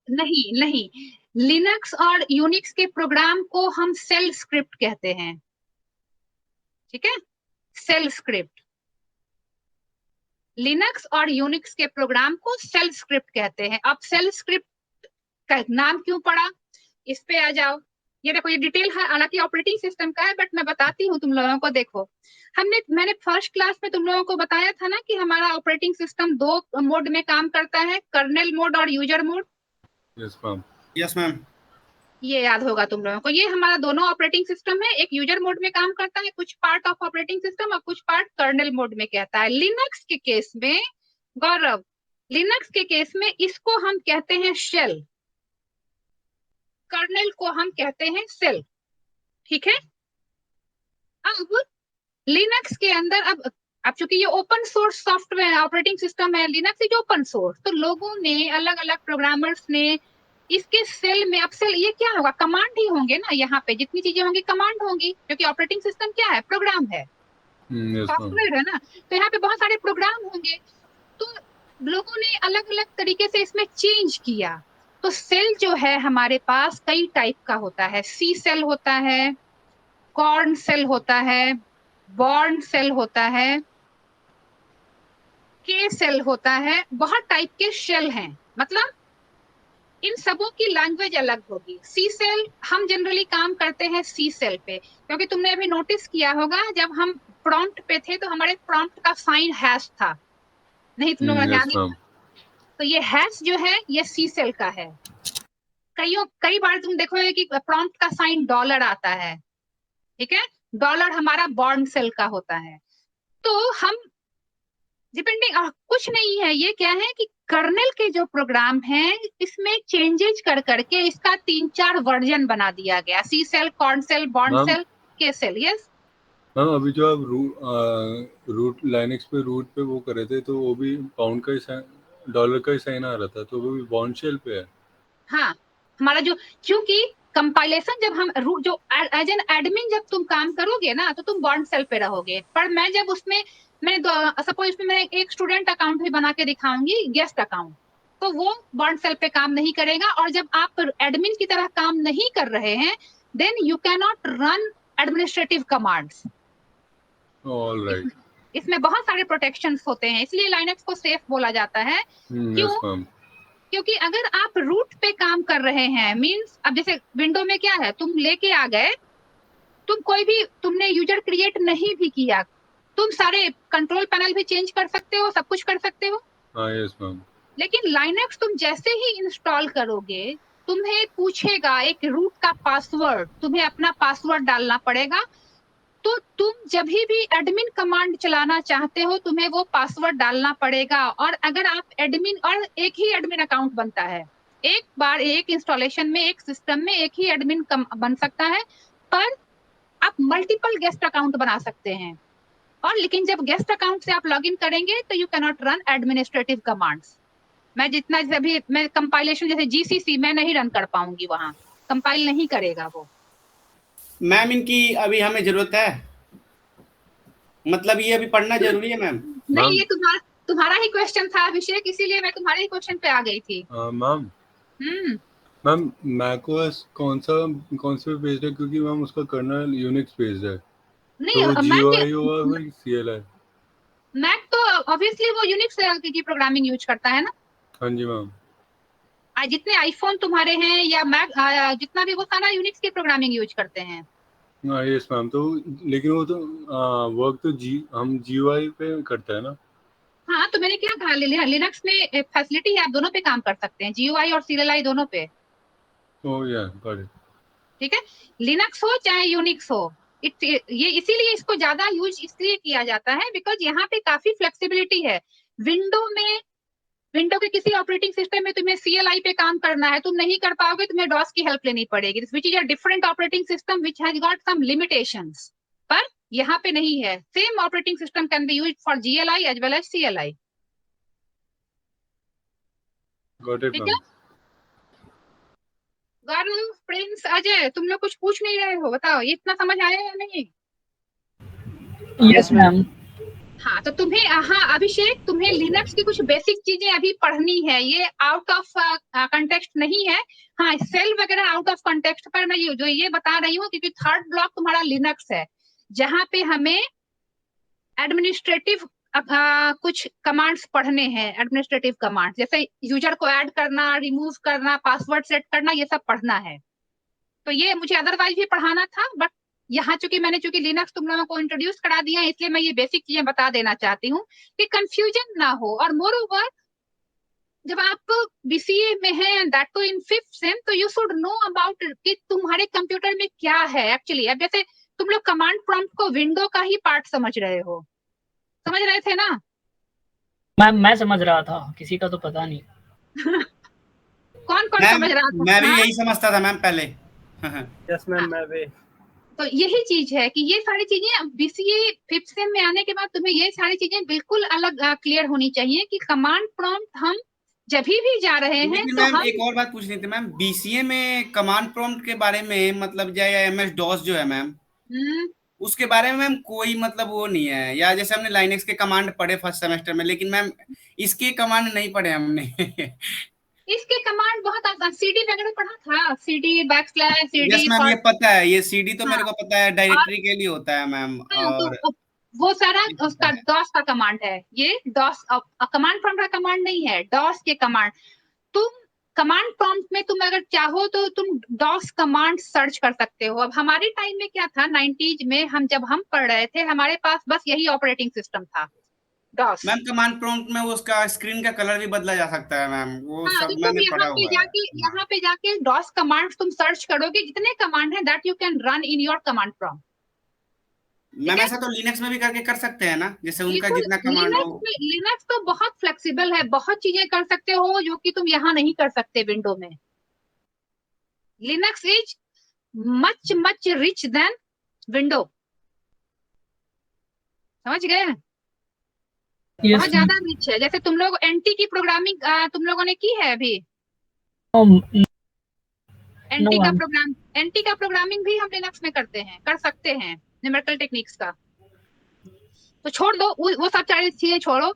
Speaker 2: नहीं नहीं, लिनक्स और यूनिक्स के प्रोग्राम को हम सेल स्क्रिप्ट कहते हैं। ठीक है, सेल स्क्रिप्ट, लिनक्स और यूनिक्स के प्रोग्राम को सेल स्क्रिप्ट कहते हैं। अब सेल स्क्रिप्ट का नाम क्यों पड़ा, इस पे आ जाओ। ये देखो ये डिटेल है, हालांकि ऑपरेटिंग सिस्टम का है बट मैं बताती हूँ तुम लोगों को। देखो मैंने फर्स्ट क्लास में तुम लोगों को बताया था ना कि हमारा ऑपरेटिंग सिस्टम दो मोड में काम करता है, कर्नेल मोड और user mode.
Speaker 1: Yes ma'am.
Speaker 4: Yes ma'am.
Speaker 2: ये याद होगा तुम लोगों को, ये हमारा दोनों ऑपरेटिंग सिस्टम है, एक यूजर मोड में काम करता है कुछ पार्ट ऑफ ऑपरेटिंग सिस्टम और कुछ पार्ट कर्नेल मोड में कहता है। लिनक्स के केस में गौरव, लिनक्स के केस में इसको हम कहते हैं शेल, कर्नेल को हम कहते हैं सेल। ठीक है, अब लिनक्स के अंदर अब चूंकि ये open source software operating system है, लिनक्स इज ओपन सोर्स, तो लोगों ने अलग अलग प्रोग्रामर्स ने इसके सेल में, अब सेल ये क्या होगा, कमांड ही होंगे ना, यहाँ पे जितनी चीजें होंगी कमांड होंगी, क्योंकि ऑपरेटिंग सिस्टम क्या है, प्रोग्राम है, सॉफ्टवेयर है ना, तो यहाँ पे बहुत सारे प्रोग्राम होंगे। तो लोगों ने अलग अलग तरीके से इसमें चेंज किया। तो सेल जो है हमारे पास कई टाइप का होता है, सी सेल होता है, कॉर्न सेल होता है, बॉर्न सेल होता है, के सेल होता है, बहुत टाइप के शेल हैं, मतलब इन सबों की लैंग्वेज अलग होगी। सी सेल हम जनरली काम करते हैं सी सेल पे, क्योंकि तुमने अभी नोटिस किया होगा जब हम प्रॉम्प्ट पे थे तो हमारे प्रॉम्प्ट का साइन हैश था, नहीं तुम लोगों ने ध्यान दिया? तो ये हैश जो है ये सी सेल का है। कई बार तुम देखोगे कि प्रॉम्प्ट का साइन डॉलर आता है, ठीक है, डॉलर हमारा बॉर्न सेल का होता है। तो हम डिपेंडिंग कुछ नहीं है, ये क्या है कि कर्नेल के जो प्रोग्राम हैं इसमें चेंजेस कर करके इसका 3-4 वर्जन बना दिया गया, C shell, Korn shell, Bourne shell, K shell. Yes
Speaker 1: ma'am, अभी जो आप रूट लाइनक्स पे रूट पे वो करे थे तो वो भी पाउंड का ही डॉलर का ही साइन आ रहा था, तो वो भी बॉर्न शेल पे है।
Speaker 2: हाँ, हमारा जो, क्योंकि कंपाइलेशन जब हम जो एज एन एडमिन जब तुम काम करोगे ना तो तुम बॉर्न सेल पे रहोगे, पर मैं जब उसमें सपोज इसमें मैं एक स्टूडेंट अकाउंट भी बना के दिखाऊंगी, गेस्ट अकाउंट, तो वो बॉर्न सेल पे काम नहीं करेगा। और जब आप एडमिन की तरह काम नहीं कर रहे हैं then you can not run administrative commands.
Speaker 1: Alright.
Speaker 2: इसमें बहुत सारे प्रोटेक्शंस होते हैं, इसलिए लाइनक्स को सेफ बोला जाता है। क्यों? क्योंकि अगर आप रूट पे काम कर रहे हैं, मींस अब जैसे विंडो में क्या है, तुम लेके आ गए, तुमने यूजर क्रिएट नहीं भी किया, तुम सारे कंट्रोल पैनल भी चेंज कर सकते हो, सब कुछ कर सकते हो।
Speaker 1: Yes ma'am.
Speaker 2: लेकिन लाइनक्स तुम जैसे ही इंस्टॉल करोगे, तुम्हें पूछेगा एक रूट का पासवर्ड, तुम्हें अपना पासवर्ड डालना पड़ेगा। तो तुम जब भी एडमिन कमांड चलाना चाहते हो, तुम्हें वो पासवर्ड डालना पड़ेगा। और अगर आप एडमिन, और एक ही एडमिन अकाउंट बनता है, एक बार एक इंस्टॉलेशन में, एक सिस्टम में एक ही एडमिन बन सकता है, पर आप मल्टीपल गेस्ट अकाउंट बना सकते हैं। और लेकिन जब गेस्ट अकाउंट से आप लॉगिन करेंगे तो you can not run administrative commands. मैं जितना अभी मैं कंपाइलेशन जैसे जीसीसी मैं नहीं रन कर पाऊंगी, वहां कंपाइल नहीं करेगा वो।
Speaker 4: मैम इनकी अभी हमें जरूरत है, मतलब ये अभी पढ़ना जरूरी है मैम?
Speaker 2: नहीं, ये तुम्हारा ही क्वेश्चन था अभिषेक, इसीलिए मैं तुम्हारे ही क्वेश्चन पे आ गई थी।
Speaker 1: मैम मैम मैकओएस कौन से बेस्ड है? क्योंकि मैम उसका कर्नल यूनिक्स बेस्ड है।
Speaker 2: नहीं,
Speaker 1: तो जीयूआई होगा सीएलआई?
Speaker 2: मैक तो ऑब्वियसली वो यूनिक्स की प्रोग्रामिंग यूज करता है ना।
Speaker 1: हाँ जी मैम।
Speaker 2: जितने आईफोन तुम्हारे हैं या मैक जितना भी, वो सारा यूनिक्स की प्रोग्रामिंग यूज करते हैं।
Speaker 1: Yes ma'am. तो लेकिन वो तो वर्क तो हम जीयूआई पे करते हैं ना।
Speaker 2: हाँ, तो मैंने क्या कहा, लिनक्स में फैसिलिटी है, आप दोनों पे काम कर सकते हैं, जीयूआई और सीएलआई दोनों पे। ठीक है, लिनक्स हो चाहे यूनिक्स हो, ये इसीलिए इसको ज्यादा यूज इसलिए किया जाता है बिकॉज यहाँ पे काफी फ्लेक्सिबिलिटी है। विंडो के किसी ऑपरेटिंग सिस्टम में तुम्हें सीएलआई पे काम करना है, तुम नहीं कर पाओगे, तुम्हें डॉस की हेल्प लेनी पड़ेगी, which is a different operating system which has got some limitations. पर यहाँ पे नहीं है, same operating system can be used for GLI as well as CLI. ठीक है, गौरव, प्रिंस, अजय, तुम लोग कुछ पूछ नहीं रहे हो, बताओ ये इतना समझ आया या नहीं?
Speaker 5: Yes ma'am.
Speaker 2: हाँ, तो तुम्हें, हाँ अभिषेक, तुम्हें लिनक्स की कुछ बेसिक चीजें अभी पढ़नी है, ये आउट ऑफ कंटेक्स्ट नहीं है। हाँ, सेल वगैरह आउट ऑफ कंटेक्स्ट, पर मैं जो ये बता रही हूँ क्योंकि थर्ड ब्लॉक तुम्हारा लिनक्स है, जहाँ पे हमें एडमिनिस्ट्रेटिव कुछ कमांड्स पढ़ने हैं, एडमिनिस्ट्रेटिव कमांड, जैसे यूजर को ऐड करना, रिमूव करना, पासवर्ड सेट करना, ये सब पढ़ना है। तो ये मुझे अदरवाइज भी पढ़ाना था, बट यहाँ चूंकि लिनक्स तुम लोगों को इंट्रोड्यूस करा दिया है, इसलिए मैं ये बेसिक चीजें बता देना चाहती हूँ कि कंफ्यूजन ना हो। और मोर ओवर, जब आप बीसीए में हैं, that too in 5th sem, तो यू शुड नो अबाउट कि तुम्हारे कंप्यूटर में क्या है एक्चुअली। अब जैसे तुम लोग कमांड प्रॉम्प्ट को विंडो का ही पार्ट समझ रहे हो, समझ रहे थे ना?
Speaker 5: मैं समझ रहा था, किसी का तो पता नहीं।
Speaker 2: कौन समझ रहा था?
Speaker 4: मैं भी यही समझता था मैम पहले।
Speaker 3: यस मैम, मैं भी।
Speaker 2: तो यही चीज है कि ये सारी चीजें बीसीए 5th सेम में आने के बाद तुम्हें ये सारी चीजें बिल्कुल अलग क्लियर होनी चाहिए कि कमांड प्रॉम्प्ट हम जब भी जा रहे हैं।
Speaker 4: तो मैम एक और बात पूछनी थी मैम, बीसीए में कमांड प्रॉम्प्ट के बारे में, मतलब जो एमएस डॉस जो है मैम, उसके बारे में मैम कोई मतलब वो नहीं है, या जैसे हमने लाइनक्स के कमांड पढ़े फर्स्ट सेमेस्टर में, लेकिन मैम इसके कमांड नहीं पढ़े हमने।
Speaker 2: इसके कमांड बहुत आसान, सीडी वगैरह पढ़ा था, CD backslash CD.
Speaker 4: Yes ma'am, ये पता है, ये सीडी तो मेरे को पता है, डायरेक्टरी के लिए होता है मैम। और
Speaker 2: तो वो सारा उसका डॉस का कमांड है, ये डॉस कमांड प्रॉम्प्ट का कमांड नहीं है, डॉस के कमांड। तुम कमांड प्रॉम्प्ट में तुम अगर चाहो तो तुम डॉस कमांड सर्च कर सकते हो। अब हमारे टाइम में क्या था, 90s में जब हम पढ़ रहे थे, हमारे पास बस यही ऑपरेटिंग सिस्टम था, डॉस।
Speaker 4: मैम कमांड प्रॉम्प्ट में उसका स्क्रीन का कलर भी बदला जा सकता है मैम, वो सब मैंने पढ़ा हुआ है।
Speaker 2: यहाँ पे जाके डॉस कमांड तुम सर्च करोगे, जितने कमांड है that you can run in your command prompt.
Speaker 4: Ma'am ऐसा तो लिनक्स में भी करके कर सकते हैं ना, जैसे उनका जितना कमांड हो।
Speaker 2: लिनक्स तो बहुत फ्लेक्सिबल है, बहुत चीजें कर सकते हो जो कि तुम यहाँ नहीं कर सकते विंडो में। Linux is much much rich than window, समझ गए? बहुत ज्यादा रिच है। जैसे तुम लोग एनटी की प्रोग्रामिंग तुम लोगों ने की है अभी? एनटी का प्रोग्रामिंग भी हम लिनक्स में करते हैं, कर सकते हैं, न्यूमेरिकल टेक्निक्स का। तो छोड़ दो वो सब सारी चीजें छोड़ो।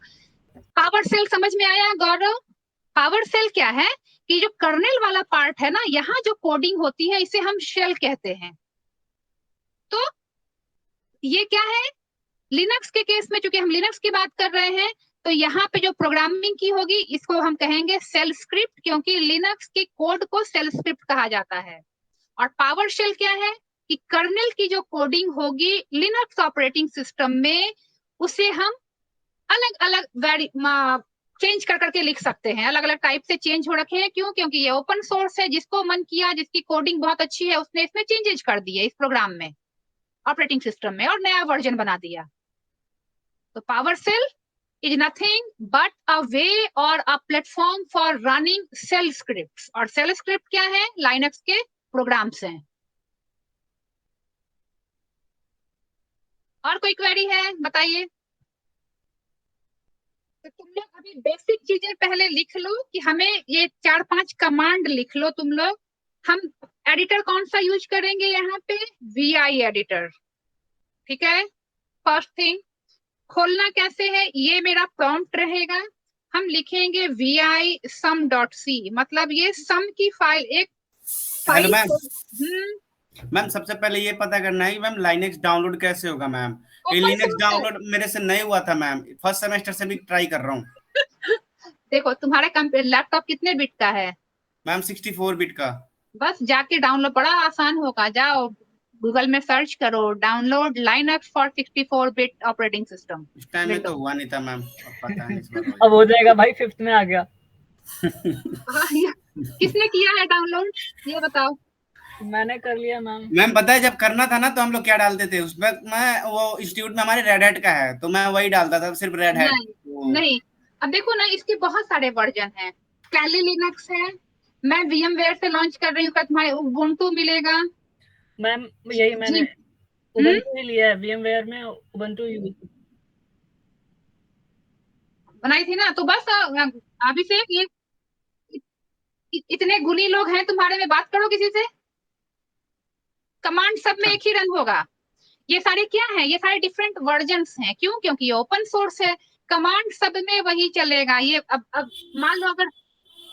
Speaker 2: पावर सेल समझ में आया गौरव? पावर सेल क्या है कि जो कर्नेल वाला पार्ट है ना, यहाँ जो कोडिंग होती है, इसे हम शेल कहते हैं। तो ये क्या है, लिनक्स के केस में चूंकि हम लिनक्स की बात कर रहे हैं, तो यहाँ पे जो प्रोग्रामिंग की होगी इसको हम कहेंगे सेल स्क्रिप्ट, क्योंकि लिनक्स के कोड को सेल स्क्रिप्ट कहा जाता है। और पावर शेल क्या है कि कर्नेल की जो कोडिंग होगी लिनक्स ऑपरेटिंग सिस्टम में, उसे हम अलग अलग चेंज कर करके लिख सकते हैं, अलग अलग टाइप से चेंज हो रखे हैं। क्यों? क्योंकि ये ओपन सोर्स है, जिसको मन किया, जिसकी कोडिंग बहुत अच्छी है, उसने इसमें चेंजेस कर दिए इस प्रोग्राम में, ऑपरेटिंग सिस्टम में, और नया वर्जन बना दिया। तो power shell is nothing but a way or a platform for running shell scripts। और shell script क्या है? Linux के प्रोग्राम्स हैं। और कोई क्वेरी है? बताइए। तो तुम लोग अभी बेसिक चीजें पहले लिख लो कि हमें ये 4-5 कमांड लिख लो तुम लोग। हम एडिटर कौन सा यूज करेंगे यहाँ पे? VI एडिटर, ठीक है। फर्स्ट थिंग, खोलना कैसे है? ये मेरा प्रॉम्प्ट रहेगा, हम लिखेंगे vi sum.c, मतलब ये सम की फाइल, एक फाइल।
Speaker 4: मैम सबसे पहले ये पता करना है कि मैम लाइनेक्स डाउनलोड कैसे होगा मैम। ये लिनक्स डाउनलोड मेरे से नहीं हुआ था मैम, फर्स्ट सेमेस्टर से भी ट्राई कर रहा हूँ।
Speaker 2: देखो तुम्हारा लैपटॉप कितने बिट का है?
Speaker 4: मैम 64 बिट का। बस
Speaker 2: जाके डाउनलोड, बड़ा आसान होगा, जाओ गूगल में सर्च करो download Linux for 64 bit operating system.
Speaker 4: इस टाइम में तो हुआ नहीं था मैम, अब पता नहीं इस बार
Speaker 5: अब हो जाएगा भाई, 5th में आ गया।
Speaker 2: किसने किया है डाउनलोड ये बताओ?
Speaker 5: मैंने कर लिया मैम।
Speaker 4: मैम पता है जब करना था ना तो हम लोग क्या डालते थे उसमें, मैं वो इंस्टीट्यूट में हमारे रेड हैट का है तो मैं वही डालता था, सिर्फ रेड हैट।
Speaker 2: नहीं, अब देखो ना, इसके बहुत सारे वर्जन हैं। कैली लिनक्स है, मैं VMware से लॉन्च कर रही हूँ, तुम्हारे उबुंटू मिलेगा।
Speaker 5: मैम यही मैंने उबुंटू ही लिया है, VMware में उबुंटू यूज
Speaker 2: बनाई थी ना। तो बस अभिषेक, ये इतने गुणी लोग हैं तुम्हारे में, बात करो किसी से। कमांड सब में एक ही रंग होगा। ये सारे क्या है? ये सारे डिफरेंट वर्जन्स हैं। क्यों? क्योंकि ये ओपन सोर्स है, कमांड सब में वही चलेगा। ये अब मान लो अगर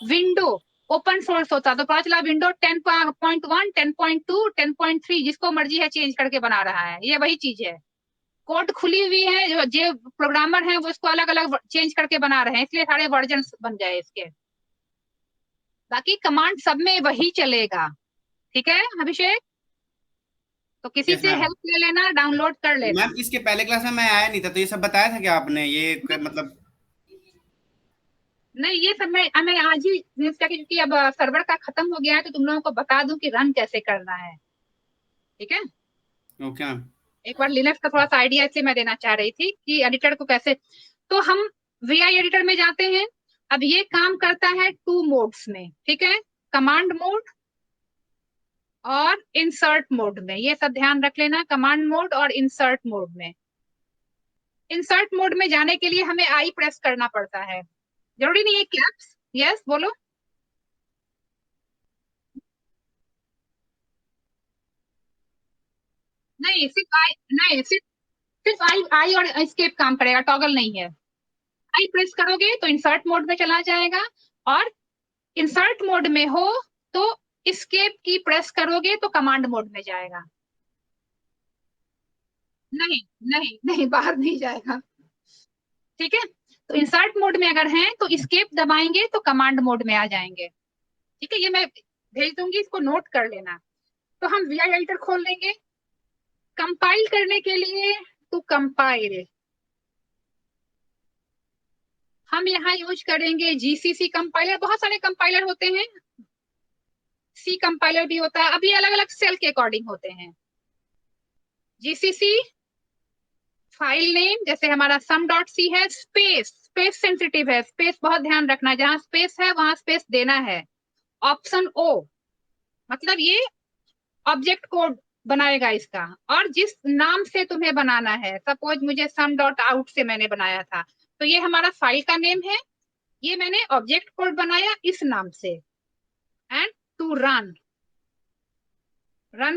Speaker 2: विंडो ओपन सोर्स होता तो पता चला विंडो 10.1, 10.2, 10.3 जिसको मर्जी है चेंज करके बना रहा है। ये वही चीज है, कोड खुली हुई है, जो प्रोग्रामर है वो इसको अलग अलग चेंज करके बना रहे हैं, इसलिए सारे वर्जन बन गए इसके। बाकी कमांड सब में वही चलेगा, ठीक है अभिषेक? तो किसी से हेल्प ले लेना, डाउनलोड कर लेना।
Speaker 4: मैम इसके पहले क्लास में मैं आया नहीं था तो ये सब बताया था क्या आपने? ये मतलब
Speaker 2: नहीं, ये सब मैं आज ही, क्योंकि अब सर्वर का खत्म हो गया है तो तुम लोगों को बता दूं कि रन कैसे करना है, ठीक है?
Speaker 4: Okay ma'am.
Speaker 2: एक बार लिनक्स का थोड़ा सा आइडिया इसलिए मैं देना चाह रही थी कि एडिटर को कैसे। तो हम VI एडिटर में जाते हैं। अब ये काम करता है 2 मोड्स में, ठीक है, कमांड मोड और इंसर्ट मोड में। ये सब ध्यान रख लेना, कमांड मोड और इंसर्ट मोड में। इंसर्ट मोड में जाने के लिए हमें आई प्रेस करना पड़ता है, जरूरी नहीं है कैप्स। यस बोलो। नहीं सिर्फ आई, नहीं सिर्फ आई और एस्केप काम करेगा, टॉगल नहीं है। आई प्रेस करोगे तो इंसर्ट मोड में चला जाएगा, और इंसर्ट मोड में हो तो एस्केप की प्रेस करोगे तो कमांड मोड में जाएगा। नहीं नहीं नहीं, बाहर नहीं जाएगा, ठीक है? तो इंसर्ट मोड में अगर हैं तो एस्केप दबाएंगे तो कमांड मोड में आ जाएंगे, ठीक है? ये मैं भेज दूंगी, इसको नोट कर लेना। तो हम VI एडिटर खोल लेंगे। कंपाइल करने के लिए टू कंपाइल हम यहाँ यूज करेंगे GCC कंपाइलर। बहुत सारे कंपाइलर होते हैं, C कंपाइलर भी होता है, अभी अलग अलग सेल के अकॉर्डिंग होते हैं। GCC फाइल नेम जैसे हमारा sum.c है, स्पेस सेंसिटिव है, स्पेस बहुत ध्यान रखना, जहां स्पेस है वहां स्पेस देना है। ऑप्शन O मतलब ये ऑब्जेक्ट कोड बनाएगा इसका, और जिस नाम से तुम्हें बनाना है, सपोज मुझे sum.out से मैंने बनाया था, तो ये हमारा फाइल का नेम है, ये मैंने ऑब्जेक्ट कोड बनाया इस नाम से। एंड टू रन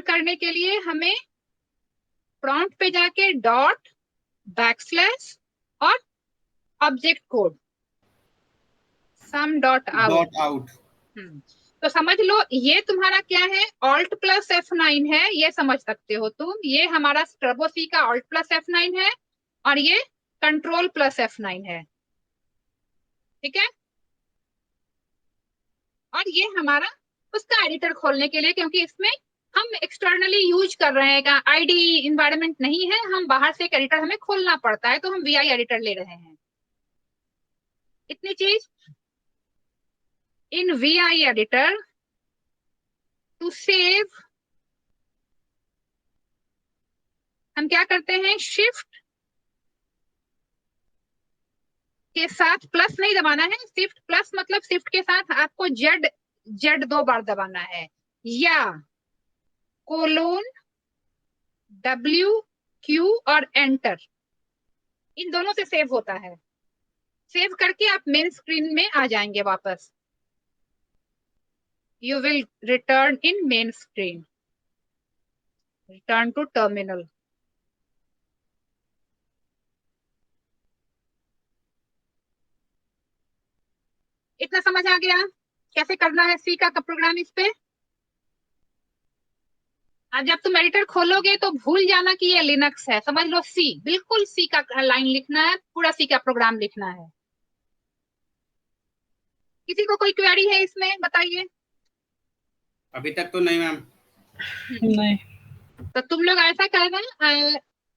Speaker 2: करने के लिए हमें प्रॉम्प्ट पे जाके .बैकस्लैश और ऑब्जेक्ट कोड sum.out तो समझ लो ये तुम्हारा क्या है, Alt प्लस F9 है, ये समझ सकते हो तुम। ये हमारा टर्बो सी का Alt प्लस F9 है और ये कंट्रोल प्लस F9 है, ठीक है। और ये हमारा उसका एडिटर खोलने के लिए, क्योंकि इसमें हम एक्सटर्नली यूज कर रहे हैं, आईडी इन्वायरमेंट नहीं है, हम बाहर से एक एडिटर हमें खोलना पड़ता है, तो हम VI एडिटर ले रहे हैं। इतनी चीज इन VI एडिटर टू सेव हम क्या करते हैं, शिफ्ट के साथ प्लस नहीं दबाना है, शिफ्ट प्लस मतलब शिफ्ट के साथ आपको जेड 2 बार दबाना है, या कोलोन WQ और एंटर, इन दोनों से सेव होता है। सेव करके आप मेन स्क्रीन में आ जाएंगे वापस। You will return in main screen, return to terminal. इतना समझ आ गया कैसे करना है सी का प्रोग्राम इस पे। अब जब तुम एडिटर खोलोगे तो भूल जाना कि ये लिनक्स है, समझ लो सी, बिल्कुल सी का लाइन लिखना है, पूरा सी का प्रोग्राम लिखना है। किसी को कोई क्वेरी है इसमें, बताइए।
Speaker 4: अभी तक तो नहीं मैम।
Speaker 5: नहीं।
Speaker 2: तो तुम लोग ऐसा करना,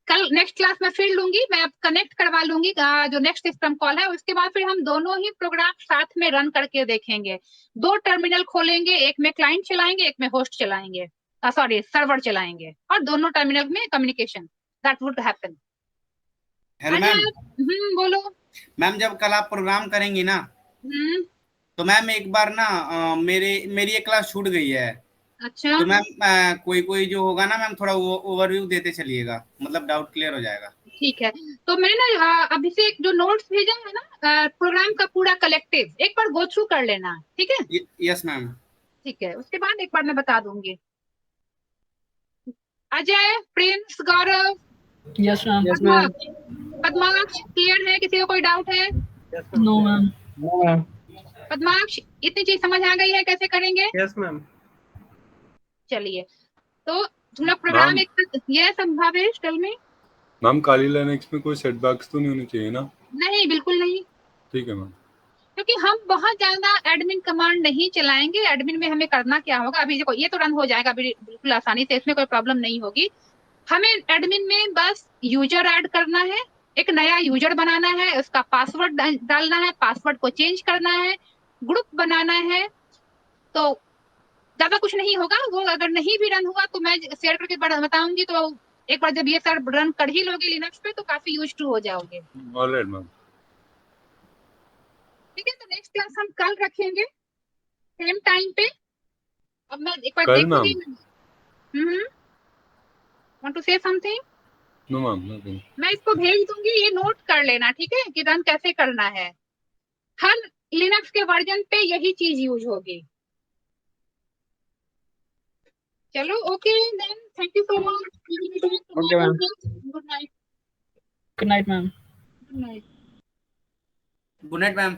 Speaker 2: कल नेक्स्ट क्लास में फिर लूंगी, मैं कनेक्ट करवा लूंगी जो नेक्स्ट सिस्टम कॉल है, उसके बाद फिर हम दोनों ही प्रोग्राम साथ में रन करके देखेंगे। 2 टर्मिनल खोलेंगे, एक में क्लाइंट चलाएंगे, एक में होस्ट चलाएंगे, सॉरी सर्वर चलाएंगे, और दोनों टर्मिनल में communication, that would happen.
Speaker 4: Hello ma'am.
Speaker 2: बोलो
Speaker 4: मैम, जब कल आप प्रोग्राम करेंगी ना, तो मैम एक बार ना मेरी एक क्लास छूट गई है।
Speaker 2: अच्छा,
Speaker 4: तो मैम कोई जो होगा ना मैम, थोड़ा वो ओवरव्यू देते चलिएगा, मतलब डाउट क्लियर हो जाएगा।
Speaker 2: ठीक है। तो मैंने ना अभी से जो नोट्स भेजा है ना प्रोग्राम का पूरा कलेक्टिव, एक बार गो थ्रू कर लेना, ठीक है।
Speaker 4: Yes ma'am.
Speaker 2: ठीक है, उसके बाद एक बार मैं बता दूंगी। अजय, प्रिंस, गौरव,
Speaker 5: यस मैम।
Speaker 2: पद्माक्ष क्लियर है? किसी को कोई डाउट है?
Speaker 5: No ma'am.
Speaker 2: पद्माक्ष, इतनी चीज समझ आ गई है कैसे करेंगे?
Speaker 3: Yes ma'am.
Speaker 2: चलिए, तो तुम लोग प्रोग्राम एक ये संभावेश टेल मी।
Speaker 1: मैम, काली लिनक्स में कोई सेटबैक्स तो नहीं होने चाहिए ना?
Speaker 2: नहीं, बिल्कुल नहीं।
Speaker 1: ठीक है मैम।
Speaker 2: क्योंकि हम बहुत ज्यादा एडमिन कमांड नहीं चलाएंगे। एडमिन में हमें करना क्या होगा, अभी देखो ये तो रन हो जाएगा बिल्कुल आसानी से, इसमें कोई प्रॉब्लम नहीं होगी। हमें एडमिन में बस यूजर ऐड करना है, एक नया यूजर बनाना है, उसका पासवर्ड डालना है, पासवर्ड को चेंज करना है, ग्रुप बनाना है, तो ज्यादा कुछ नहीं होगा। वो अगर नहीं भी रन हुआ तो मैं शेयर करके बताऊंगी, तो एक बार जब ये सर रन कर ही लोगे लिनक्स पे तो काफी यूज टू हो जाओगे।
Speaker 1: Alright ma'am.
Speaker 2: ठीक है, तो नेक्स्ट क्लास हम कल रखेंगे सेम टाइम पे। अब मैं एक बार
Speaker 1: कल
Speaker 2: देखूंगी।
Speaker 1: Ma'am?
Speaker 2: Want to say something?
Speaker 1: No ma'am, nothing.
Speaker 2: मैं इसको भेज दूंगी, ये नोट कर लेना, ठीक है, कि रन कैसे करना है। हर लिनक्स के वर्जन पे यही चीज यूज होगी। चलो, okay then, thank you so much.
Speaker 3: Okay ma'am.
Speaker 2: Good night.
Speaker 5: Good night ma'am.
Speaker 2: Good night.
Speaker 4: Good night ma'am.